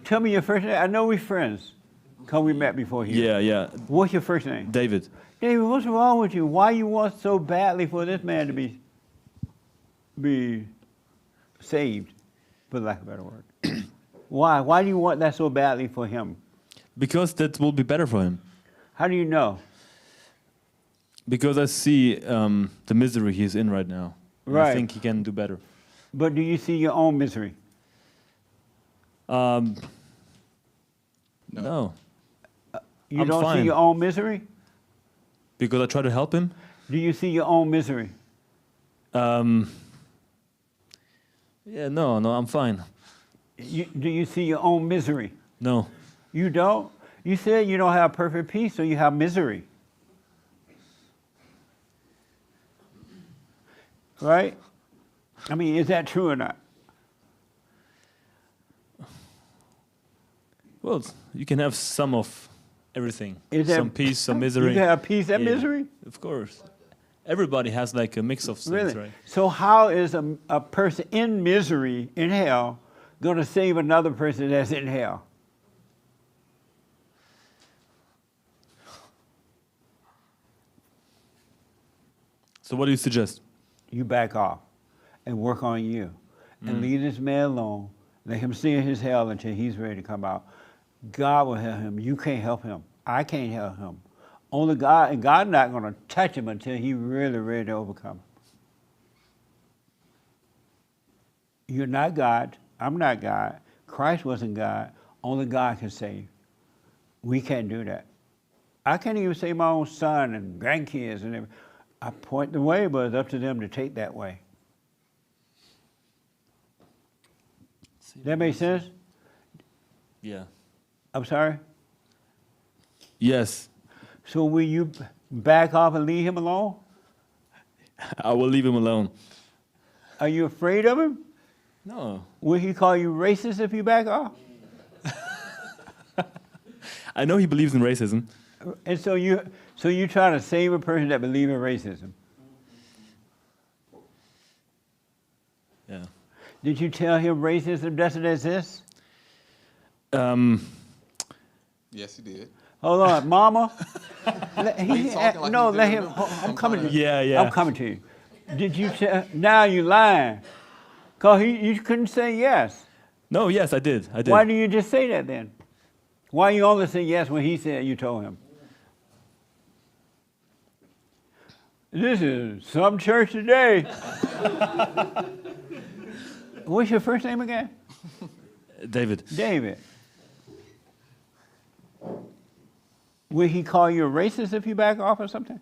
Tell me your first name. I know we're friends, because we met before here. Yeah, yeah. What's your first name? David. David, what's wrong with you? Why you want so badly for this man to be saved, for lack of a better word? Why? Why do you want that so badly for him? Because that will be better for him. How do you know? Because I see the misery he's in right now. And Right. I think he can do better. But do you see your own misery? No. You I'm don't fine. see your own misery? Because I try to help him. Do you see your own misery? Yeah, no, I'm fine. Do you see your own misery? No. You don't? You said you don't have perfect peace, so you have misery. Right? I mean, is that true or not? Well, you can have some of everything. Is that- some peace, some misery. You can have peace and Yeah, misery? Of course. Everybody has like a mix of things, Really? right? So how is a person in misery, in hell, going to save another person that's in hell? So what do you suggest? You back off and work on you and Mm. leave this man alone. Let him stay in his hell until he's ready to come out. God will help him. You can't help him. I can't help him. Only God, and God's not going to touch him until he's really ready to overcome. You're not God. I'm not God. Christ wasn't God. Only God can save. We can't do that. I can't even save my own son and grandkids and everything. I point the way, but it's up to them to take that way. That make sense? Yeah. I'm sorry? Yes. So will you back off and leave him alone? I will leave him alone. Are you afraid of him? No. Will he call you racist if you back off? I know he believes in racism. And so you try to save a person that believes in racism. Yeah. Did you tell him racism doesn't exist? Yes, he did. Hold on, Mama. He's talking like No, he let didn't him. know. I'm coming to you. Yeah, yeah. I'm coming to you. Did you tell? Now you lying. Cause you couldn't say yes. No, yes, I did. I did. Why do you just say that then? Why you only say yes when he said you told him? This is some church today. What's your first name again? David. David. Will he call you a racist if you back off or something?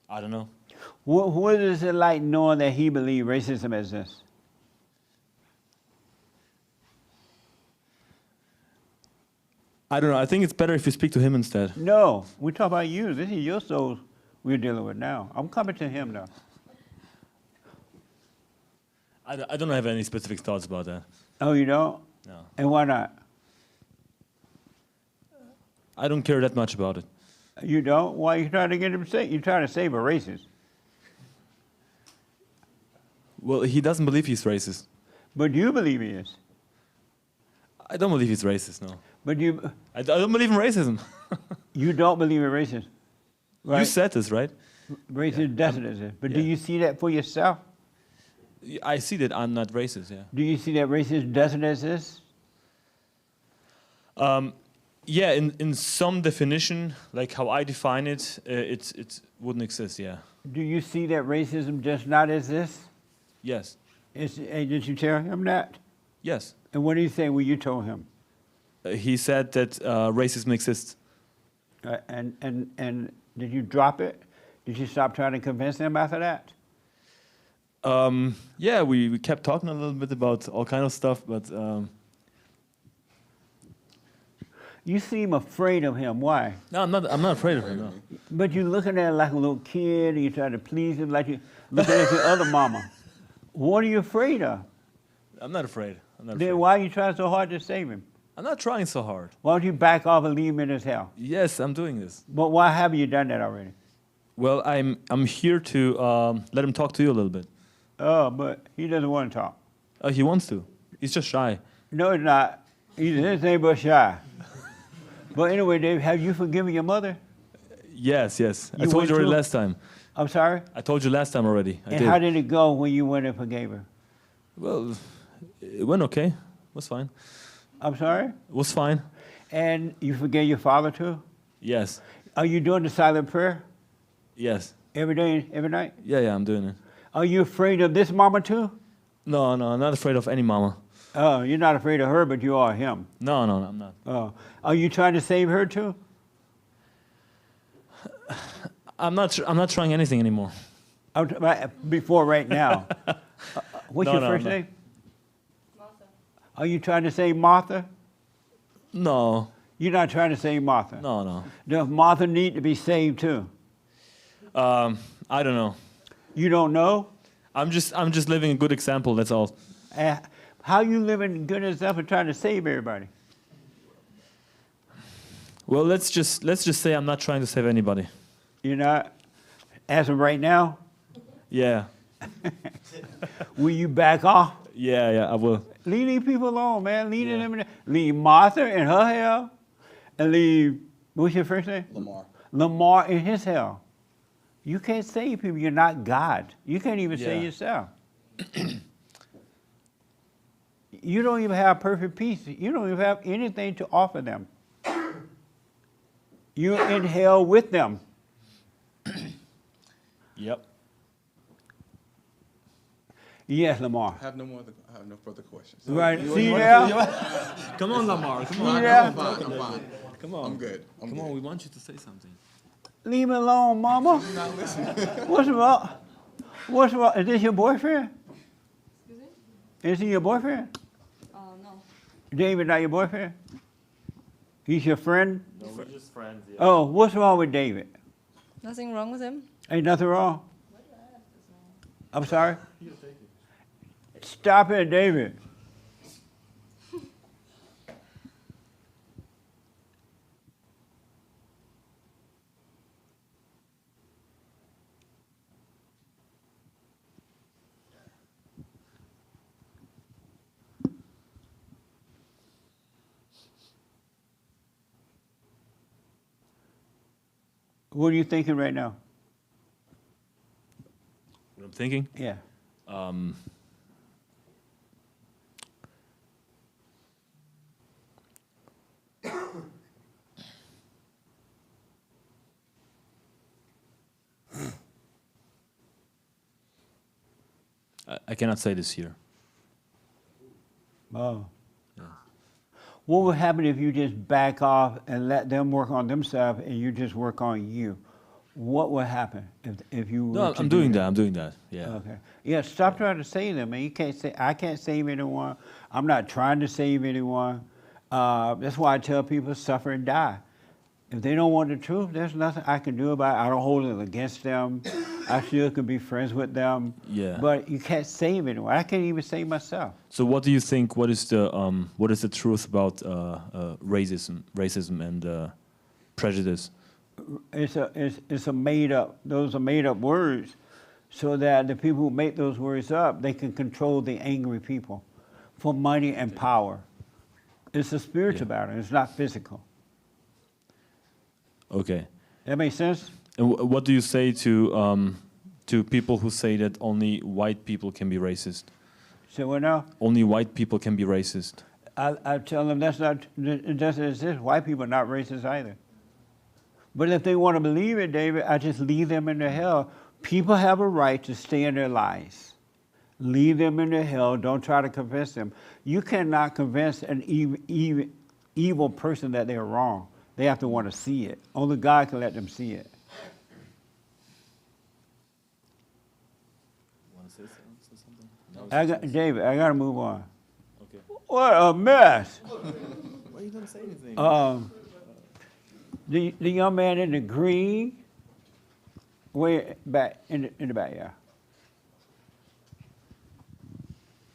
I don't know. What is it like knowing that he believes racism exists? I don't know. I think it's better if you speak to him instead. No, we talk about you. This is your soul we're dealing with now. I'm coming to him now. I don't have any specific thoughts about that. Oh, you don't? No. And why not? I don't care that much about it. You don't? Why are you trying to get him saved? You're trying to save a racist. Well, he doesn't believe he's racist. But you believe he is. I don't believe he's racist, no. But you... I don't believe in racism. You don't believe in racism, right? You said this, right? Racism doesn't exist. But do Yeah. you see that for yourself? I see that I'm not racist, yeah. Do you see that racism doesn't exist? Yeah, in some definition, like how I define it, it wouldn't exist. Yeah. Do you see that racism just not exist? Yes. Did you tell him that? Yes. And what did he say when you told him? He said that racism exists. And did you drop it? Did you stop trying to convince him after that? Yeah, we kept talking a little bit about all kind of stuff, but you seem afraid of him. Why? no, I'm not afraid of him. No. But you're looking at him like a little kid, and you try to please him like you looking at your other mama. What are you afraid of? I'm not afraid. I'm not Then afraid. why are you trying so hard to save him? I'm not trying so hard. Why don't you back off and leave him in his hell? Yes, I'm doing this. But why haven't you done that already? Well, I'm here to let him talk to you a little bit. Oh, but he doesn't want to talk. He wants to. He's just shy. No, he's not. He's anything but shy. But anyway, Dave, have you forgiven your mother? Yes, yes. I You told went you already to? last time. I'm sorry? I told you last time already. I And did. how did it go when you went and forgave her? Well, it went okay. It was fine. I'm sorry? It was fine. And you forgave your father too? Yes. Are you doing the silent prayer Yes. every day, every night? Yeah, I'm doing it. Are you afraid of this mama too? No, I'm not afraid of any mama. Oh, you're not afraid of her, but you are him. No, I'm not. Oh, are you trying to save her too? I'm not trying anything anymore. Before right now. What's No, your no, first no. name? Martha. Are you trying to save Martha? No. You're not trying to save Martha? No. Does Martha need to be saved too? I don't know. You don't know? I'm just living a good example. That's all. How you living good example trying to save everybody? Well, let's just say I'm not trying to save anybody. You're not? As of right now? Yeah. Will you back off? Yeah, I will. Leave these people alone, man. Leave Martha in her hell, and leave, what's your first name? Lamar in his hell. You can't save people. You're not God. You can't even save yourself. You don't even have perfect peace. You don't even have anything to offer them. You're in hell with them. Yep. Yes, Lamar. I have no further questions. Right. See there? Come on, Lamar. Come See on. there? I'm fine. Come on. I'm good. Come on. We want you to say something. Leave me alone, mama. Not listening. What's wrong? What's wrong? Is this your boyfriend? Excuse me? Is he your boyfriend? No. David not your boyfriend? He's your friend? No, we're just friends. Yeah. Oh, what's wrong with David? Nothing wrong with him? Ain't nothing wrong. I'm sorry? Stop it, David. What are you thinking right now? What I'm thinking? Yeah. I cannot say this here. Oh. What would happen if you just back off and let them work on themselves and you just work on you? What would happen if you? No, were to I'm do doing that. I'm doing that. Yeah. Okay. Yeah. Stop trying to save them, man. You can't say I can't save anyone. I'm not trying to save anyone. That's why I tell people suffer and die. If they don't want the truth, there's nothing I can do about it. I don't hold it against them. I still can be friends with them. Yeah. But you can't save anyone. I can't even save myself. So, what do you think? What is the truth about racism, and prejudice? It's a made up. Those are made up words, so that the people who make those words up, they can control the angry people, for money and power. It's a spiritual battle. It's not physical. Okay. That makes sense? And what do you say to people who say that only white people can be racist? So what now? Only white people can be racist. I tell them it doesn't exist. White people are not racist either. But if they want to believe it, David, I just leave them in their hell. People have a right to stay in their lies. Leave them in their hell. Don't try to convince them. You cannot convince an evil person that they're wrong. They have to want to see it. Only God can let them see it. Want to say something? David, I got to move on. Okay. What a mess. Why you don't say anything? The young man in the green, way back in the back, yeah.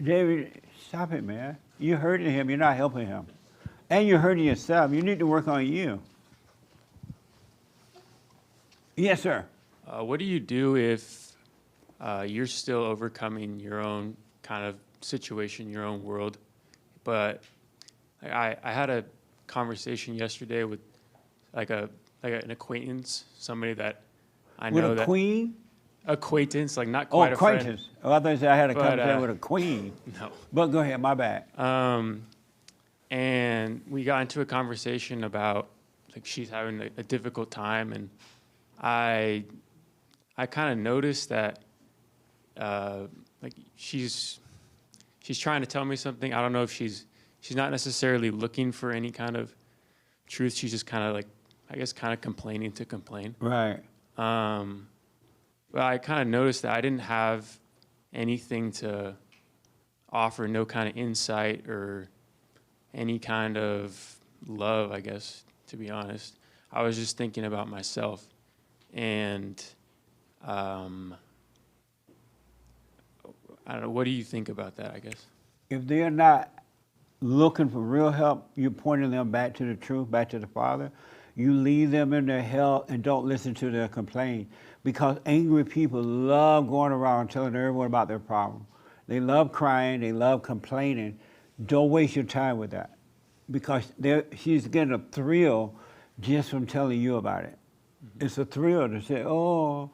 David, stop it, man. You're hurting him. You're not helping him. And you're hurting yourself. You need to work on you. Yes, sir. What do you do if you're still overcoming your own kind of situation, your own world? But I had a conversation yesterday with an acquaintance, somebody that I know with a queen? Acquaintance, like not quite a acquaintance. friend. Oh, I thought you said I had a But, conversation with a queen. No. But go ahead, my bad. And we got into a conversation about like she's having a difficult time, and I kind of noticed that like she's trying to tell me something. I don't know if she's not necessarily looking for any kind of truth. She's just kind of like, I guess, kind of complaining to complain. Right. But I kind of noticed that I didn't have anything to offer, no kind of insight or any kind of love, I guess, to be honest. I was just thinking about myself. And I don't know, what do you think about that, I guess? If they're not looking for real help, you're pointing them back to the truth, back to the Father. You leave them in their hell and don't listen to their complaint. Because angry people love going around telling everyone about their problem. They love crying, they love complaining. Don't waste your time with that. Because she's getting a thrill just from telling you about it. Mm-hmm. It's a thrill to say, oh,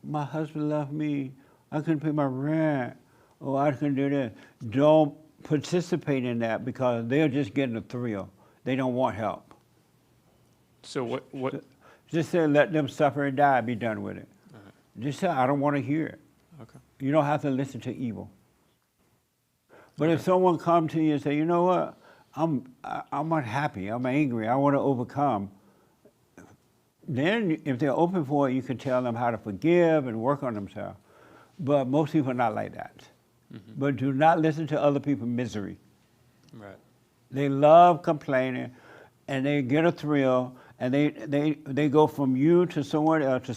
my husband left me. I couldn't pay my rent. Oh, I couldn't do this. Don't participate in that because they're just getting a thrill. They don't want help. So what? Just say, let them suffer and die, be done with it. Just say, I don't want to hear it. Okay. You don't have to listen to evil. But if someone comes to you and say, you know what, I'm unhappy, I'm angry, I want to overcome, then if they're open for it, you can tell them how to forgive and work on themselves. But most people are not like that. Mm-hmm. But do not listen to other people's misery. Right. They love complaining, and they get a thrill, and they go from you to someone else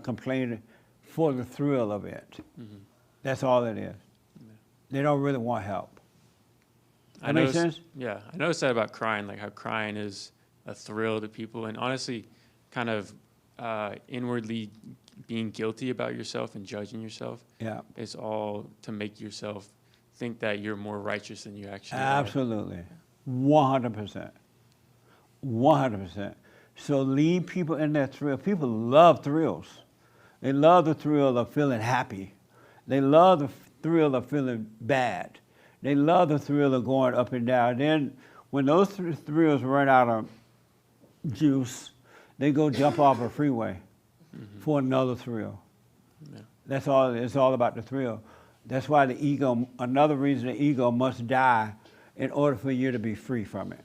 complaining for the thrill of it. Mm-hmm. That's all it is. Yeah. They don't really want help. That make sense? Yeah, I noticed that about crying, like how crying is a thrill to people, and honestly, kind of inwardly being guilty about yourself and judging yourself. Yeah, it's all to make yourself think that you're more righteous than you actually are. Absolutely, 100%, 100%. So leave people in that thrill. People love thrills. They love the thrill of feeling happy. They love the thrill of feeling bad. They love the thrill of going up and down. Then when those thrills run out of juice, they go jump off a freeway for another thrill. Yeah. That's all. It's all about the thrill. That's why the ego, another reason the ego must die in order for you to be free from it.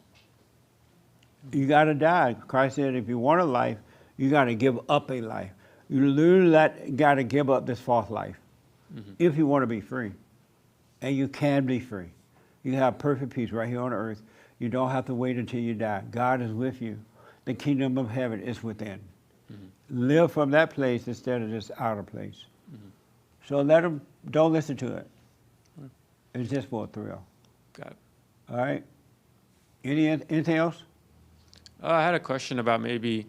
You got to die. Christ said if you want a life, you got to give up a life. You literally got to give up this false life if you want to be free. And you can be free. You have perfect peace right here on earth. You don't have to wait until you die. God is with you. The kingdom of heaven is within. Live from that place instead of this outer place. So don't listen to it. It's just for a thrill. Got it. All right? Anything else? I had a question about maybe,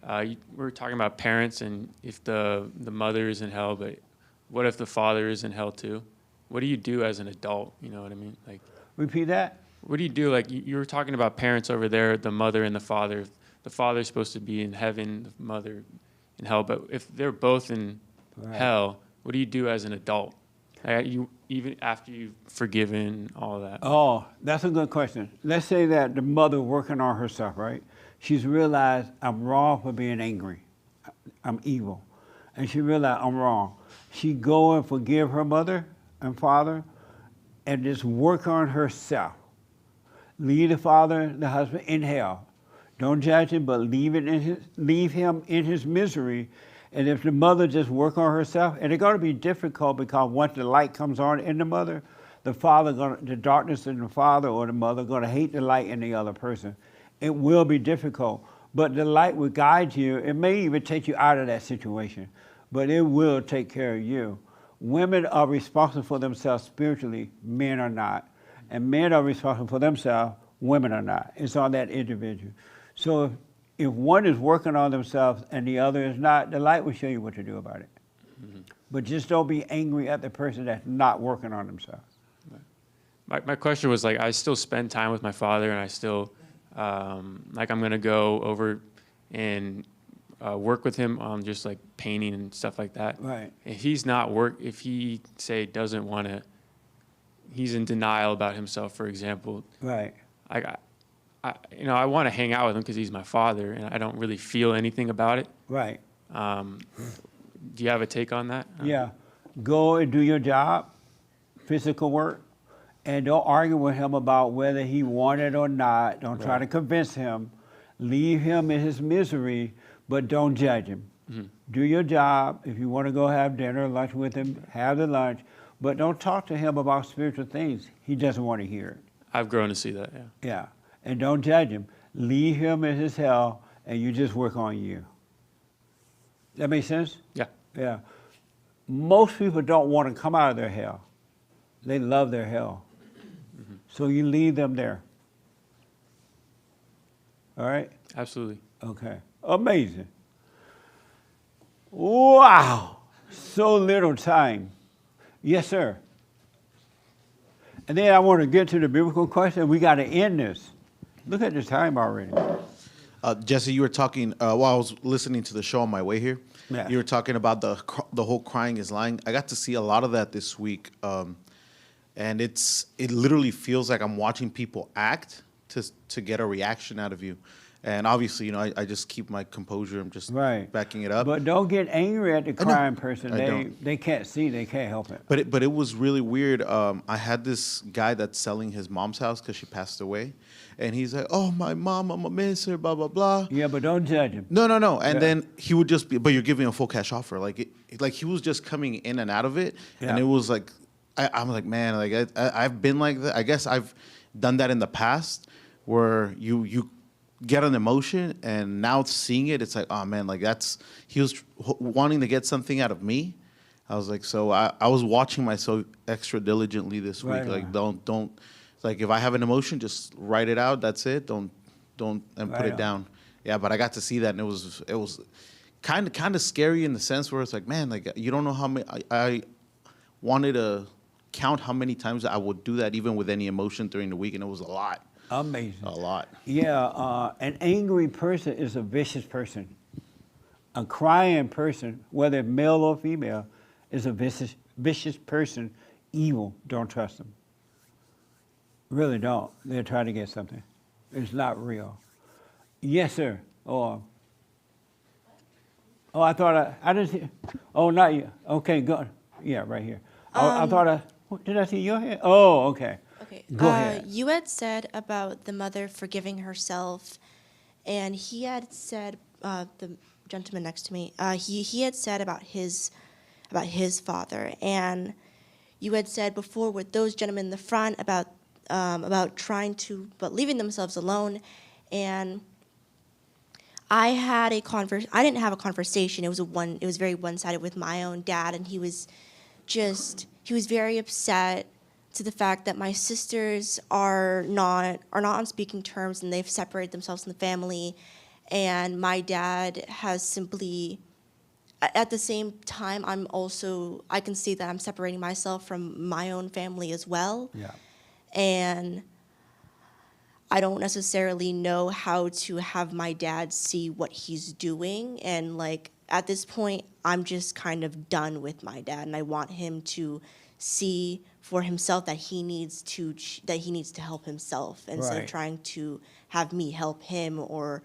we were talking about parents and if the mother is in hell, but what if the father is in hell too? What do you do as an adult? You know what I mean? Like, repeat that? What do you do? Like you were talking about parents over there, the mother and the father. The father's supposed to be in heaven, the mother in hell. But if they're both in hell, what do you do as an adult? You even after you've forgiven all that. Oh, that's a good question. Let's say that the mother working on herself, right? She's realized I'm wrong for being angry. I'm evil. And she realized I'm wrong. She go and forgive her mother and father and just work on herself. Leave the father, the husband in hell. Don't judge him, but leave him in his misery. And if the mother just work on herself, and it's going to be difficult because once the light comes on in the mother, the darkness in the father or the mother going to hate the light in the other person. It will be difficult, but the light will guide you. It may even take you out of that situation, but it will take care of you. Women are responsible for themselves spiritually, men are not. And men are responsible for themselves, women are not. It's on that individual. So if one is working on themselves and the other is not, the light will show you what to do about it. Mm-hmm. But just don't be angry at the person that's not working on themselves. My question was like, I still spend time with my father, and I still, like, I'm gonna go over and work with him on just like painting and stuff like that. Right. If he's not if he say doesn't want to, he's in denial about himself, for example. Right. I want to hang out with him because he's my father, and I don't really feel anything about it. Right. Do you have a take on that? Yeah. Go and do your job, physical work, and don't argue with him about whether he wanted or not. Don't try to convince him. Leave him in his misery, but don't judge him. Mm-hmm. Do your job. If you want to go have dinner, lunch with him, have the lunch, but don't talk to him about spiritual things. He doesn't want to hear it. I've grown to see that, yeah. Yeah. And don't judge him. Leave him in his hell, and you just work on you. That make sense? Yeah. Yeah. Most people don't want to come out of their hell. They love their hell. Mm-hmm. So you leave them there. All right? Absolutely. Okay. Amazing. Wow. So little time. Yes, sir. And then I want to get to the biblical question. We got to end this. Look at the time already. Jesse, you were talking while I was listening to the show on my way here. Yeah. You were talking about the whole crying is lying. I got to see a lot of that this week, and it literally feels like I'm watching people act to get a reaction out of you. And obviously, I just keep my composure. I'm just backing it up. But don't get angry at the crying person. I don't. They can't see. They can't help it. But it was really weird. I had this guy that's selling his mom's house because she passed away. And he's like, oh, my mom, I'm a miss her, blah, blah, blah. Yeah, but don't judge him. No. And then he would just be, but you're giving a full cash offer. Like he was just coming in and out of it. Yeah. And it was like, I'm like, man, like I've been like that. I guess I've done that in the past where you get an emotion, and now seeing it, it's like, oh man, like he was wanting to get something out of me. I was like, so I was watching myself extra diligently this week. Right. Like don't, like if I have an emotion, just write it out. That's it. Don't and put Right it on. down. Yeah, but I got to see that, and it was kind of scary in the sense where it's like, man, like you don't know how many. I wanted to count how many times I would do that, even with any emotion during the week, and it was a lot. Amazing. A lot. Yeah, an angry person is a vicious person. A crying person, whether male or female, is a vicious person, evil. Don't trust them. Really don't. They're trying to get something. It's not real. Yes, sir. I thought I didn't see. Oh, not you. Okay, go. Yeah, right here. I thought did I see your hand? Oh, okay. Okay. Go ahead. You had said about the mother forgiving herself, and he had said, the gentleman next to me, he had said about his father, and you had said before with those gentlemen in the front about leaving themselves alone, and I didn't have a conversation. It was very one-sided with my own dad, and he was very upset to the fact that my sisters are not on speaking terms, and they've separated themselves from the family, and my dad has simply, at the same time, I can see that I'm separating myself from my own family as well. Yeah. And I don't necessarily know how to have my dad see what he's doing, and like at this point, I'm just kind of done with my dad, and I want him to see for himself that he needs to help himself instead of Right. trying to have me help him or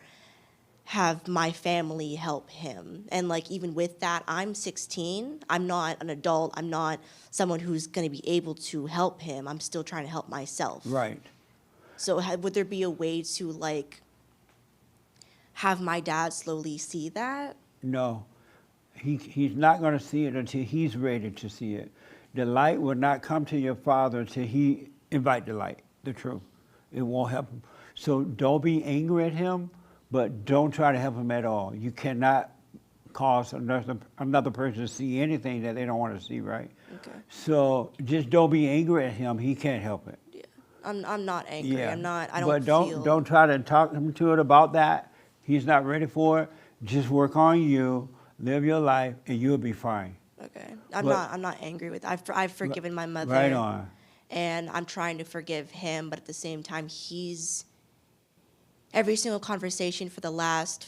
have my family help him. And like even with that, I'm 16. I'm not an adult. I'm not someone who's going to be able to help him. I'm still trying to help myself. Right. So would there be a way to like have my dad slowly see that? No, he's not going to see it until he's ready to see it. The light will not come to your father until he invite the light, the truth. It won't help him. So don't be angry at him, but don't try to help him at all. You cannot cause another person to see anything that they don't want to see, right? Okay. So just don't be angry at him. He can't help it. I'm not angry. Yeah. I'm not. I But don't don't try to talk him to it about that. He's not ready for it. Just work on you, live your life, and you'll be fine. Okay. But- I'm not angry with. I've forgiven my mother. Right on. And I'm trying to forgive him, but at the same time, every single conversation for the last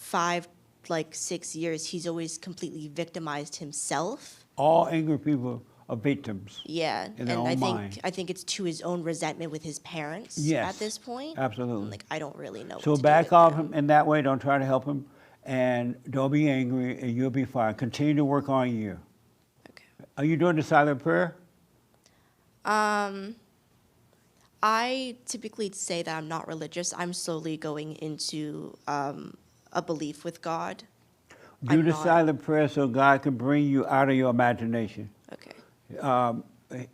6 years, he's always completely victimized himself. All angry people are victims. Yeah, In their and own mind. I think it's to his own resentment with his parents Yes, at this point. absolutely. Like I don't really know. So what to back do with off him in that way. Don't try to help him, and don't be angry, and you'll be fine. Continue to work on you. Okay. Are you doing the silent prayer? I typically say that I'm not religious. I'm slowly going into a belief with God. Do the silent prayer so God can bring you out of your imagination. Okay.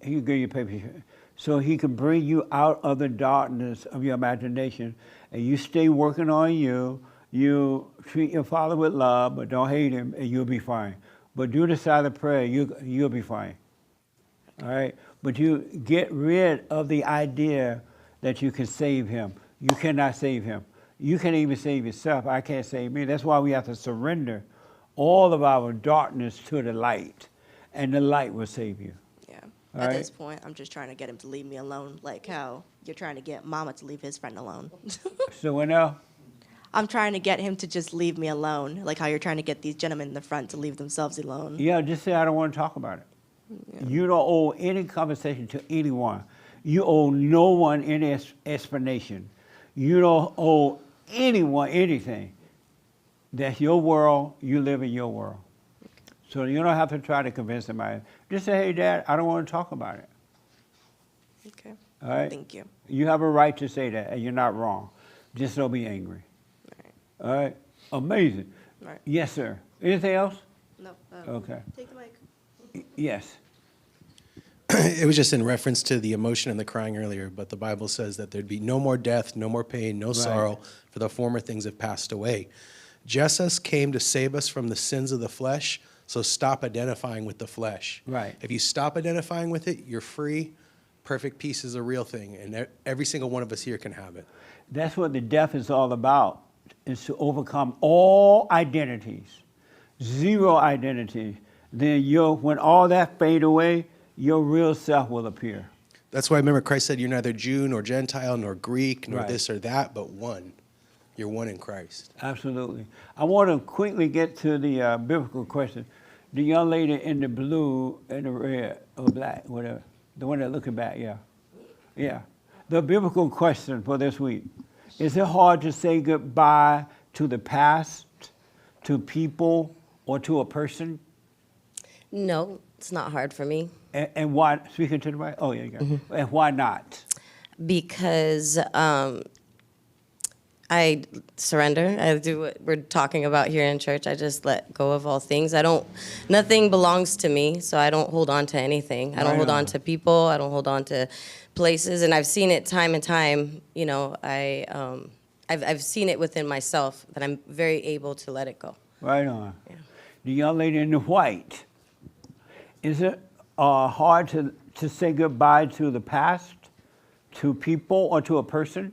He can give you paper. So he can bring you out of the darkness of your imagination, and you stay working on you. You treat your father with love, but don't hate him, and you'll be fine. But do the silent prayer, you'll be fine. All right? But you get rid of the idea that you can save him. You cannot save him. You can't even save yourself. I can't save me. That's why we have to surrender all of our darkness to the light, and the light will save you. Yeah. All At right? this point, I'm just trying to get him to leave me alone, like how you're trying to get Mama to leave his friend alone. So what now? I'm trying to get him to just leave me alone, like how you're trying to get these gentlemen in the front to leave themselves alone. Yeah, just say, I don't want to talk about it. You don't owe any conversation to anyone. You owe no one any explanation. You don't owe anyone anything. That's your world. You live in your world. So you don't have to try to convince somebody. Just say, hey, Dad, I don't want to talk about it. Okay. All right? Thank you. You have a right to say that, and you're not wrong. Just don't be angry. All right? Amazing. Right. Yes, sir. Anything else? No. Okay. Take the mic. Yes. It was just in reference to the emotion and the crying earlier, but the Bible says that there'd be no more death, no more pain, no sorrow, for the former things have passed away. Jesus came to save us from the sins of the flesh, so stop identifying with the flesh. Right. If you stop identifying with it, you're free. Perfect peace is a real thing, and every single one of us here can have it. That's what the death is all about, is to overcome all identities, zero identity. Then when all that fade away, your real self will appear. That's why I remember Christ said you're neither Jew nor Gentile nor Greek nor Right. this or that, but one. You're one in Christ. Absolutely. I want to quickly get to the biblical question. The young lady in the blue and the red or black, whatever, the one that looking back, yeah. Yeah. The biblical question for this week. Is it hard to say goodbye to the past, to people, or to a person? No, it's not hard for me. And why, speaking to the right? Oh, yeah, you got it. And why not? Because I surrender. I do what we're talking about here in church. I just let go of all things. Nothing belongs to me, so I don't hold on to anything. I don't hold on to people. I don't hold on to places. And I've seen it time and time. You know, I've seen it within myself that I'm very able to let it go. Right on. Yeah. The young lady in the white. Is it hard to say goodbye to the past, to people, or to a person?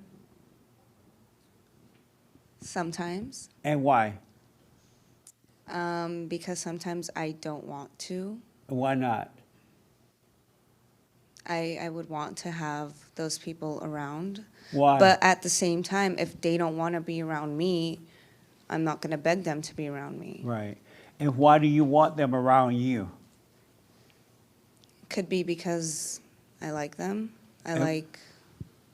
Sometimes. And why? Because sometimes I don't want to. Why not? I would want to have those people around. Why? But at the same time, if they don't want to be around me, I'm not going to beg them to be around me. Right. And why do you want them around you? Could be because I like them. I And- like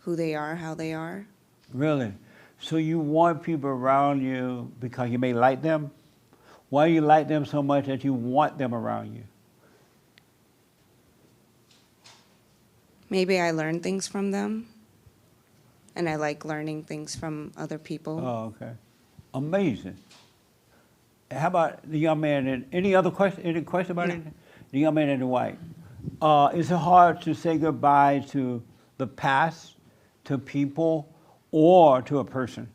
who they are, how they are. Really? So you want people around you because you may like them? Why do you like them so much that you want them around you? Maybe I learn things from them, and I like learning things from other people. Oh, okay. Amazing. How about the young man? Any other question? Any question about it? The young man in the white. Is it hard to say goodbye to the past, to people, or to a person?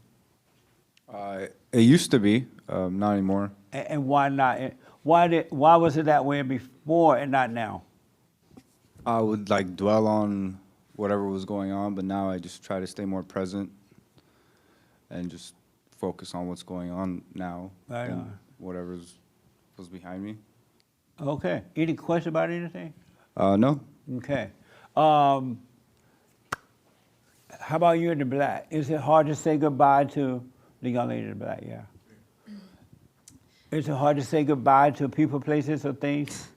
It used to be, not anymore. And why not? Why was it that way before and not now? I would like dwell on whatever was going on, but now I just try to stay more present and just focus on what's going on now Right and on. whatever was behind me. Okay. Any question about anything? No. Okay. How about you in the black? Is it hard to say goodbye to the young lady in the black? Yeah. Is it hard to say goodbye to people, places, or things?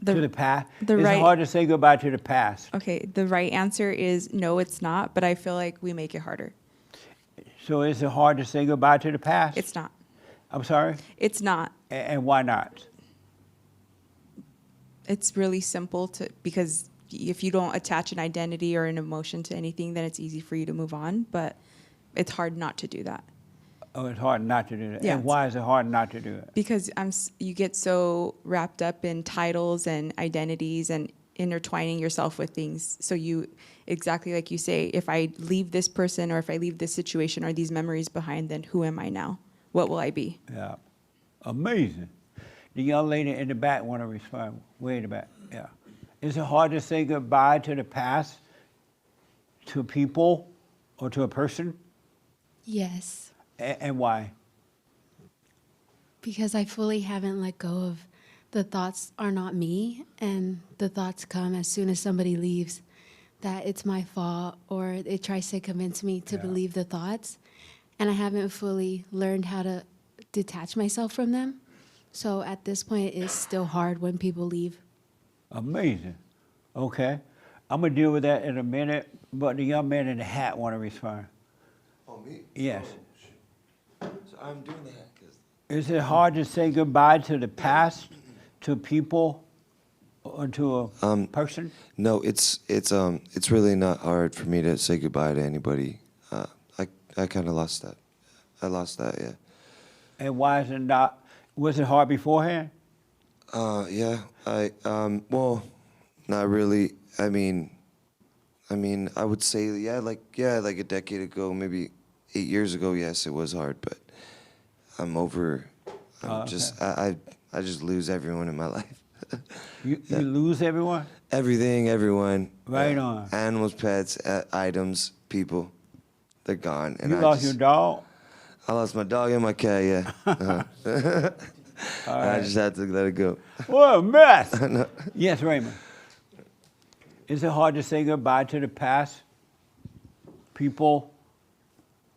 To the past? Is it hard to say goodbye to the past? Okay, the right answer is no, it's not, but I feel like we make it harder. So is it hard to say goodbye to the past? It's not. I'm sorry? It's not. And why not? It's really simple because if you don't attach an identity or an emotion to anything, then it's easy for you to move on, but it's hard not to do that. Oh, it's hard not to do that. Yeah. And why is it hard not to do it? Because you get so wrapped up in titles and identities and intertwining yourself with things. So you, exactly like you say, if I leave this person or if I leave this situation or these memories behind, then who am I now? What will I be? Yeah. Amazing. The young lady in the back want to respond. Way in the back. Yeah. Is it hard to say goodbye to the past, to people, or to a person? Yes, And why? because I fully haven't let go of the thoughts are not me, and the thoughts come as soon as somebody leaves that it's my fault, or it tries to convince me to believe the thoughts, and I haven't fully learned how to detach myself from them. So at this point, it's still hard when people leave. Amazing. Okay. I'm going to deal with that in a minute, but the young man in the hat want to respond. Oh, me? Yes. So I'm doing that because Is it hard to say goodbye to the past, to people, or to a person? no, it's really not hard for me to say goodbye to anybody. I kind of lost that. I lost that, yeah. And why is it not? Was it hard beforehand? Yeah. Well, not really. I mean, I would say like a decade ago, maybe 8 years ago. Yes, it was hard, but I'm over. I just lose everyone in my life. You lose everyone? Everything, everyone. Right on. Animals, pets, items, people. They're gone. And You I lost just, your dog? I lost my dog and my cat. Yeah. Uh-huh. I just had to let it go. What a mess. No. Yes, Raymond. Is it hard to say goodbye to the past, people,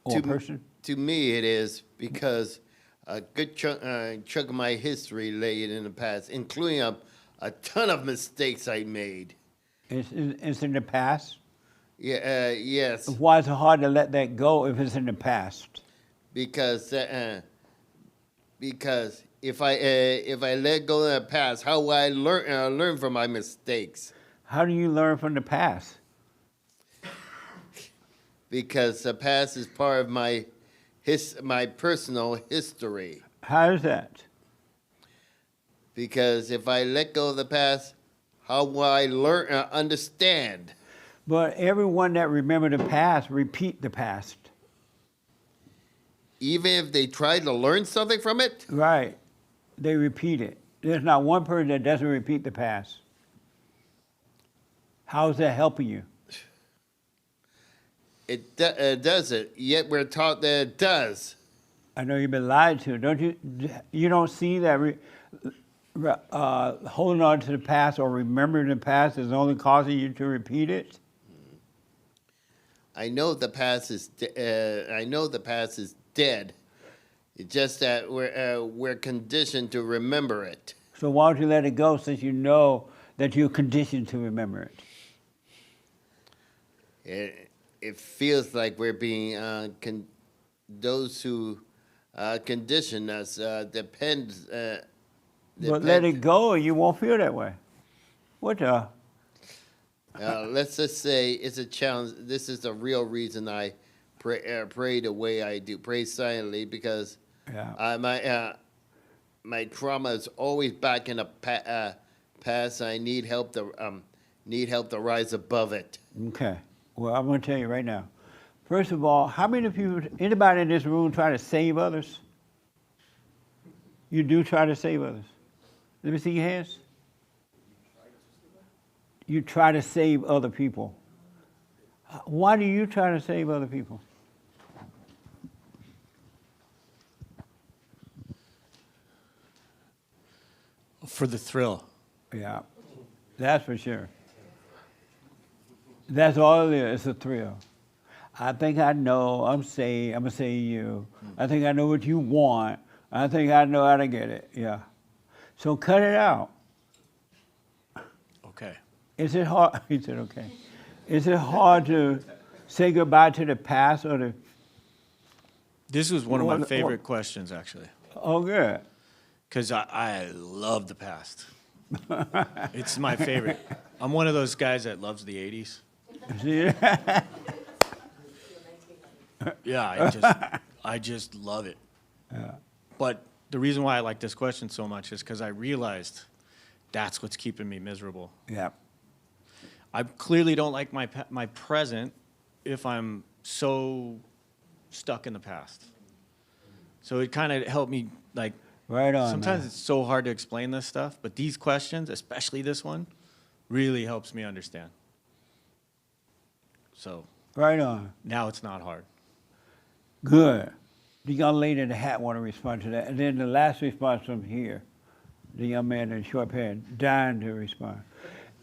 or person? To me, it is because a good chunk of my history laid in the past, including a ton of mistakes I made. It's in the past? Yeah, yes. Why is it hard to let that go if it's in the past? Because if I let go of the past, how will I learn from my mistakes? How do you learn from the past? Because the past is part of my personal history. How is that? Because if I let go of the past, how will I understand? But everyone that remember the past repeat the past. Even if they try to learn something from it? Right. They repeat it. There's not one person that doesn't repeat the past. How is that helping you? It doesn't, yet we're taught that it does. I know you've been lied to. Don't you? You don't see that holding on to the past or remembering the past is only causing you to repeat it? I know the past is dead, It's just that we're conditioned to remember it. So why don't you let it go since you know that you're conditioned to remember it? It feels like we're being those who condition us depend. But let it go and you won't feel that way. What the? Let's just say it's a challenge. This is the real reason I pray the way I do. Pray silently because my trauma is always back in the past. I need help to rise above it. Okay. Well, I'm going to tell you right now. First of all, how many people, anybody in this room try to save others? You do try to save others. Let me see your hands. You try to save other people. Why do you try to save other people? For the thrill. Yeah, that's for sure. That's all it is, it's a thrill. I think I know, I'm going to say you. I think I know what you want. I think I know how to get it, yeah. So cut it out. Okay. Is it hard, he said okay. Is it hard to say goodbye to the past or the... This was one of my favorite questions, actually. Oh, good. Because I love the past. It's my favorite. I'm one of those guys that loves the 80s. Yeah, I just love it. Yeah. But the reason why I like this question so much is because I realized that's what's keeping me miserable. Yeah. I clearly don't like my present if I'm so stuck in the past. So it kind of helped me, like, right on. sometimes Man. it's so hard to explain this stuff, but these questions, especially this one, really helps me understand. So right on. Now it's not hard. Good. The young lady in the hat want to respond to that. And then the last response from here, the young man in the short pants, dying to respond.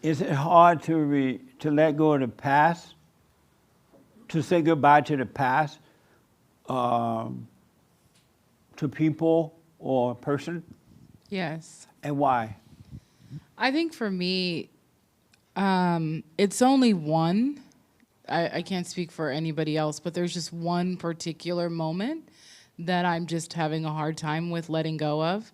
Is it hard to let go of the past, to say goodbye to the past, to people or a person? Yes. And why? I think for me, it's only one. I can't speak for anybody else, but there's just one particular moment that I'm just having a hard time with letting go of.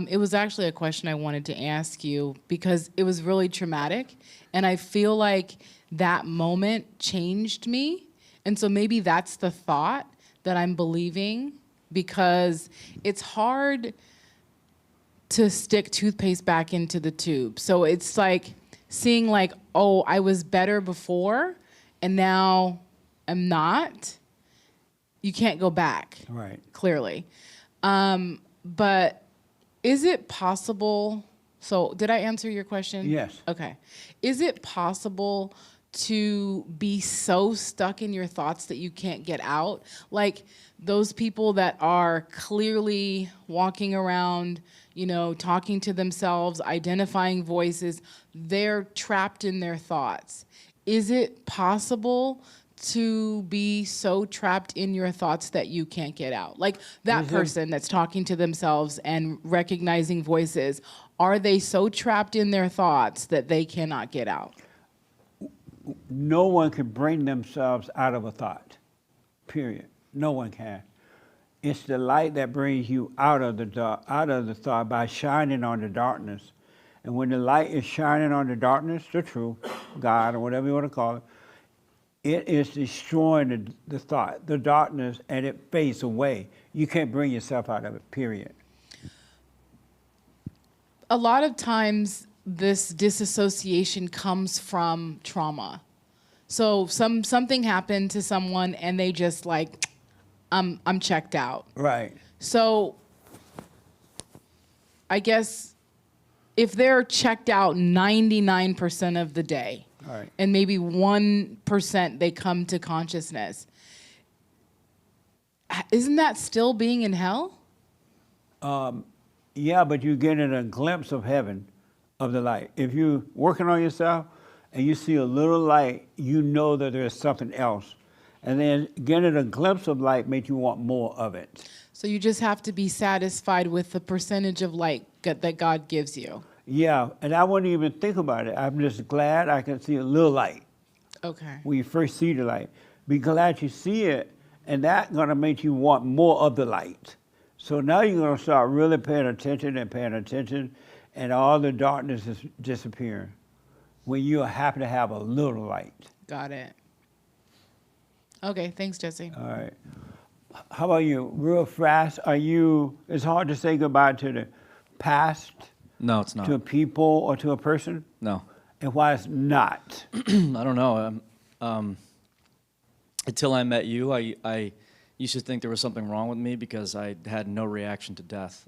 It was actually a question I wanted to ask you because it was really traumatic, and I feel like that moment changed me. And so maybe that's the thought that I'm believing, because it's hard to stick toothpaste back into the tube. So it's like seeing like, oh, I was better before, and now I'm not. You can't go back. Right. Clearly. But is it possible, so did I answer your question? Yes. Okay. Is it possible to be so stuck in your thoughts that you can't get out? Like those people that are clearly walking around, you know, talking to themselves, identifying voices, they're trapped in their thoughts. Is it possible to be so trapped in your thoughts that you can't get out? Like that person that's talking to themselves and recognizing voices, are they so trapped in their thoughts that they cannot get out? No one can bring themselves out of a thought, period. No one can. It's the light that brings you out of the thought by shining on the darkness. And when the light is shining on the darkness, the truth, God, or whatever you want to call it, it is destroying the thought, the darkness, and it fades away. You can't bring yourself out of it, period. A lot of times this disassociation comes from trauma. So something happened to someone and they just like, I'm checked out. Right. So I guess if they're checked out 99% of the day, right, and maybe 1% they come to consciousness, isn't that still being in hell? Yeah, but you're getting a glimpse of heaven, of the light. If you're working on yourself and you see a little light, you know that there's something else. And then getting a glimpse of light makes you want more of it. So you just have to be satisfied with the percentage of light that God gives you. Yeah, and I wouldn't even think about it. I'm just glad I can see a little light. Okay. When you first see the light. Be glad you see it, and that's going to make you want more of the light. So now you're going to start really paying attention, and all the darkness is disappearing when you happen to have a little light. Got it. Okay, thanks, Jesse. All right. How about you? Real fast, it's hard to say goodbye to the past? No, it's not. To a people or to a person? No. And why it's not? I don't know. Until I met you, I used to think there was something wrong with me because I had no reaction to death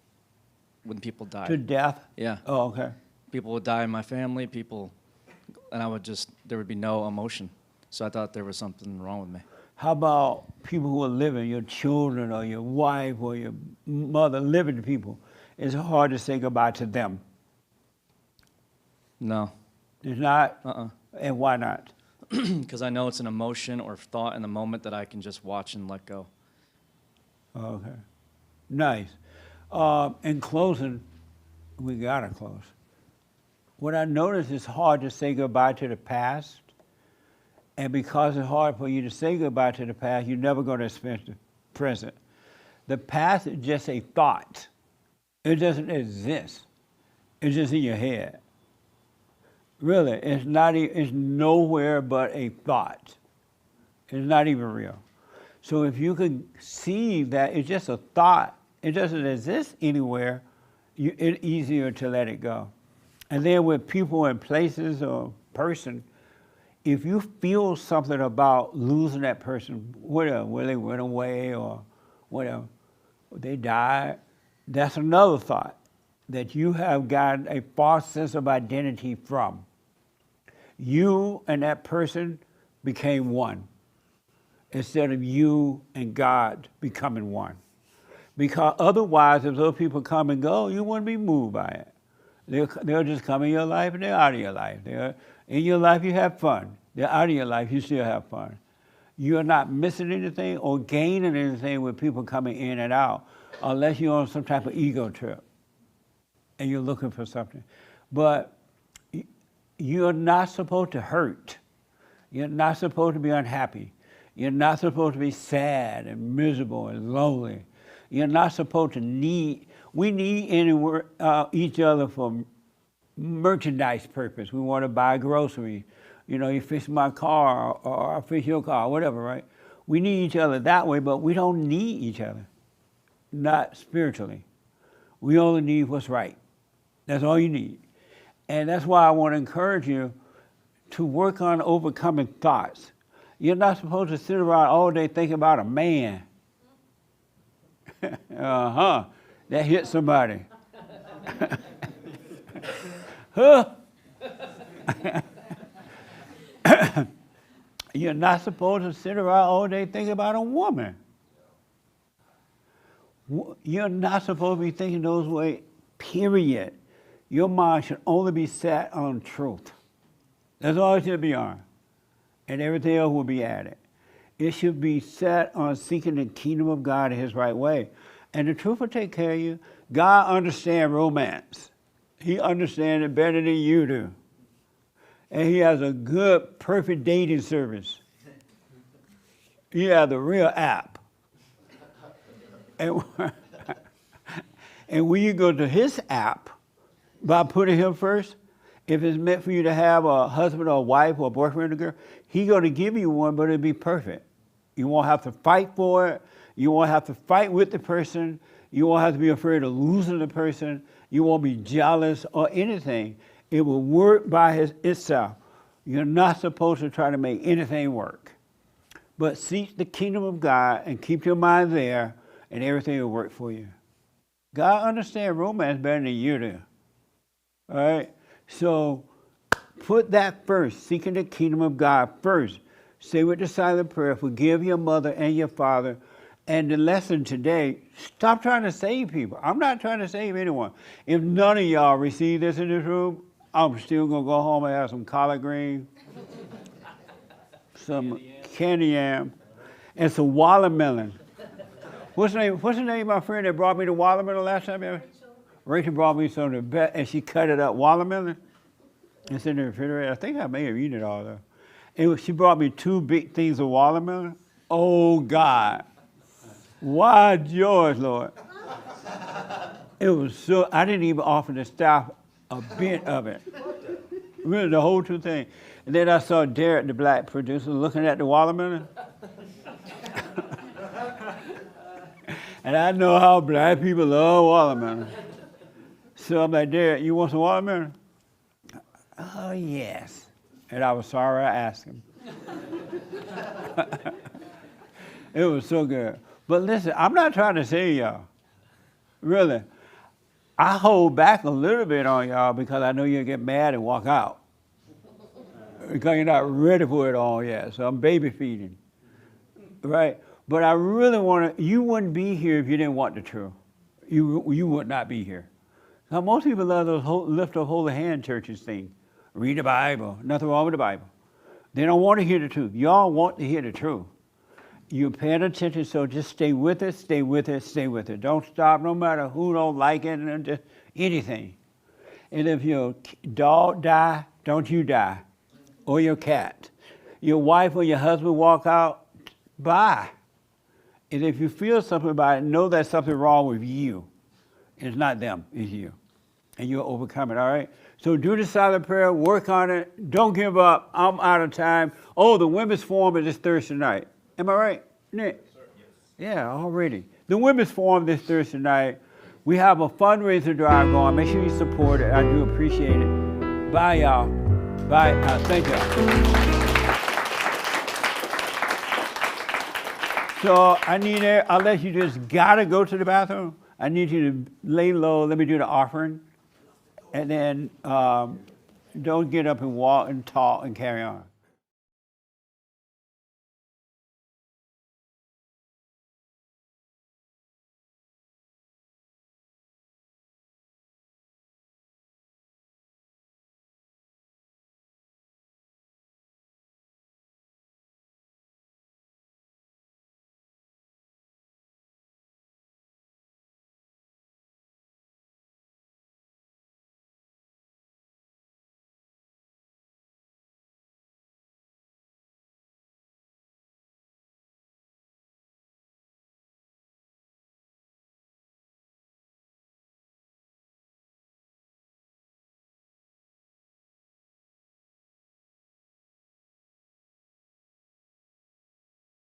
when people died. To death? Yeah. Oh, okay. People would die in my family, and there would be no emotion. So I thought there was something wrong with me. How about people who are living, your children or your wife or your mother, living people? It's hard to say goodbye to them. No. It's not? Uh-uh. And why not? Because I know it's an emotion or thought in the moment that I can just watch and let go. Okay. Nice. In closing, we gotta close. What I noticed is hard to say goodbye to the past. And because it's hard for you to say goodbye to the past, you're never going to experience the present. The past is just a thought. It doesn't exist. It's just in your head. Really, it's nowhere but a thought. It's not even real. So if you can see that it's just a thought, it doesn't exist anywhere, it's easier to let it go. And then with people and places or person, if you feel something about losing that person, whatever, whether they went away or whatever, they died, that's another thought that you have gotten a false sense of identity from. You and that person became one instead of you and God becoming one. Because otherwise, if those people come and go, you wouldn't be moved by it. They'll just come in your life and they're out of your life. In your life, you have fun. They're out of your life, you still have fun. You're not missing anything or gaining anything with people coming in and out unless you're on some type of ego trip and you're looking for something. But you're not supposed to hurt. You're not supposed to be unhappy. You're not supposed to be sad and miserable and lonely. You're not supposed to need, we need each other for merchandise purpose. We want to buy groceries. You know, you fix my car or I fix your car, whatever, right? We need each other that way, but we don't need each other, not spiritually. We only need what's right. That's all you need. And that's why I want to encourage you to work on overcoming thoughts. You're not supposed to sit around all day thinking about a man. That hit somebody. Huh? You're not supposed to sit around all day thinking about a woman. You're not supposed to be thinking those ways, period. Your mind should only be set on truth. That's all it should be on. And everything else will be added. It should be set on seeking the kingdom of God in his right way. And the truth will take care of you. God understands romance. He understands it better than you do. And he has a good, perfect dating service. He has the real app. And when you go to his app, by putting him first, if it's meant for you to have a husband or a wife or a boyfriend or girl, he's going to give you one, but it'll be perfect. You won't have to fight for it. You won't have to fight with the person. You won't have to be afraid of losing the person. You won't be jealous or anything. It will work by itself. You're not supposed to try to make anything work. But seek the kingdom of God and keep your mind there, and everything will work for you. God understands romance better than you do. All right? So put that first, seeking the kingdom of God first. Say with the silent prayer, forgive your mother and your father. And the lesson today, stop trying to save people. I'm not trying to save anyone. If none of y'all receive this in this room, I'm still going to go home and have some collard greens, some candy yam, and some watermelon. What's the name of my friend that brought me the watermelon last time? Rachel brought me some of the best, and she cut it up watermelon. It's in the refrigerator. I think I may have eaten it all though. She brought me 2 big things of watermelon. Oh God, why George, Lord? It was so, I didn't even offer the staff a bit of it. Really, the whole 2 things. And then I saw Derek, the black producer, looking at the watermelon. And I know how black people love watermelon. So I'm like, Derek, you want some watermelon? Oh, yes. And I was sorry I asked him. It was so good. But listen, I'm not trying to say y'all. Really. I hold back a little bit on y'all because I know you'll get mad and walk out. Because you're not ready for it all yet. So I'm baby feeding. Right? But I really want to, you wouldn't be here if you didn't want the truth. You would not be here. Now, most people love those lift up holy hand churches thing. Read the Bible. Nothing wrong with the Bible. They don't want to hear the truth. Y'all want to hear the truth. You're paying attention, so just stay with it, stay with it, stay with it. Don't stop, no matter who don't like it, and just anything. And if your dog die, don't you die. Or your cat. Your wife or your husband walk out, bye. And if you feel something about it, know there's something wrong with you. It's not them, it's you. And you'll overcome it, all right? So do the silent prayer, work on it, don't give up. I'm out of time. Oh, the women's forum is this Thursday night. Am I right, Nick? Sir, yes. Yeah, already. The women's forum this Thursday night. We have a fundraiser drive going. Make sure you support it. I do appreciate it. Bye, y'all. Bye. Thank y'all. So I need it, unless you just gotta go to the bathroom, I need you to lay low, let me do the offering, and then don't get up and walk and talk and carry on.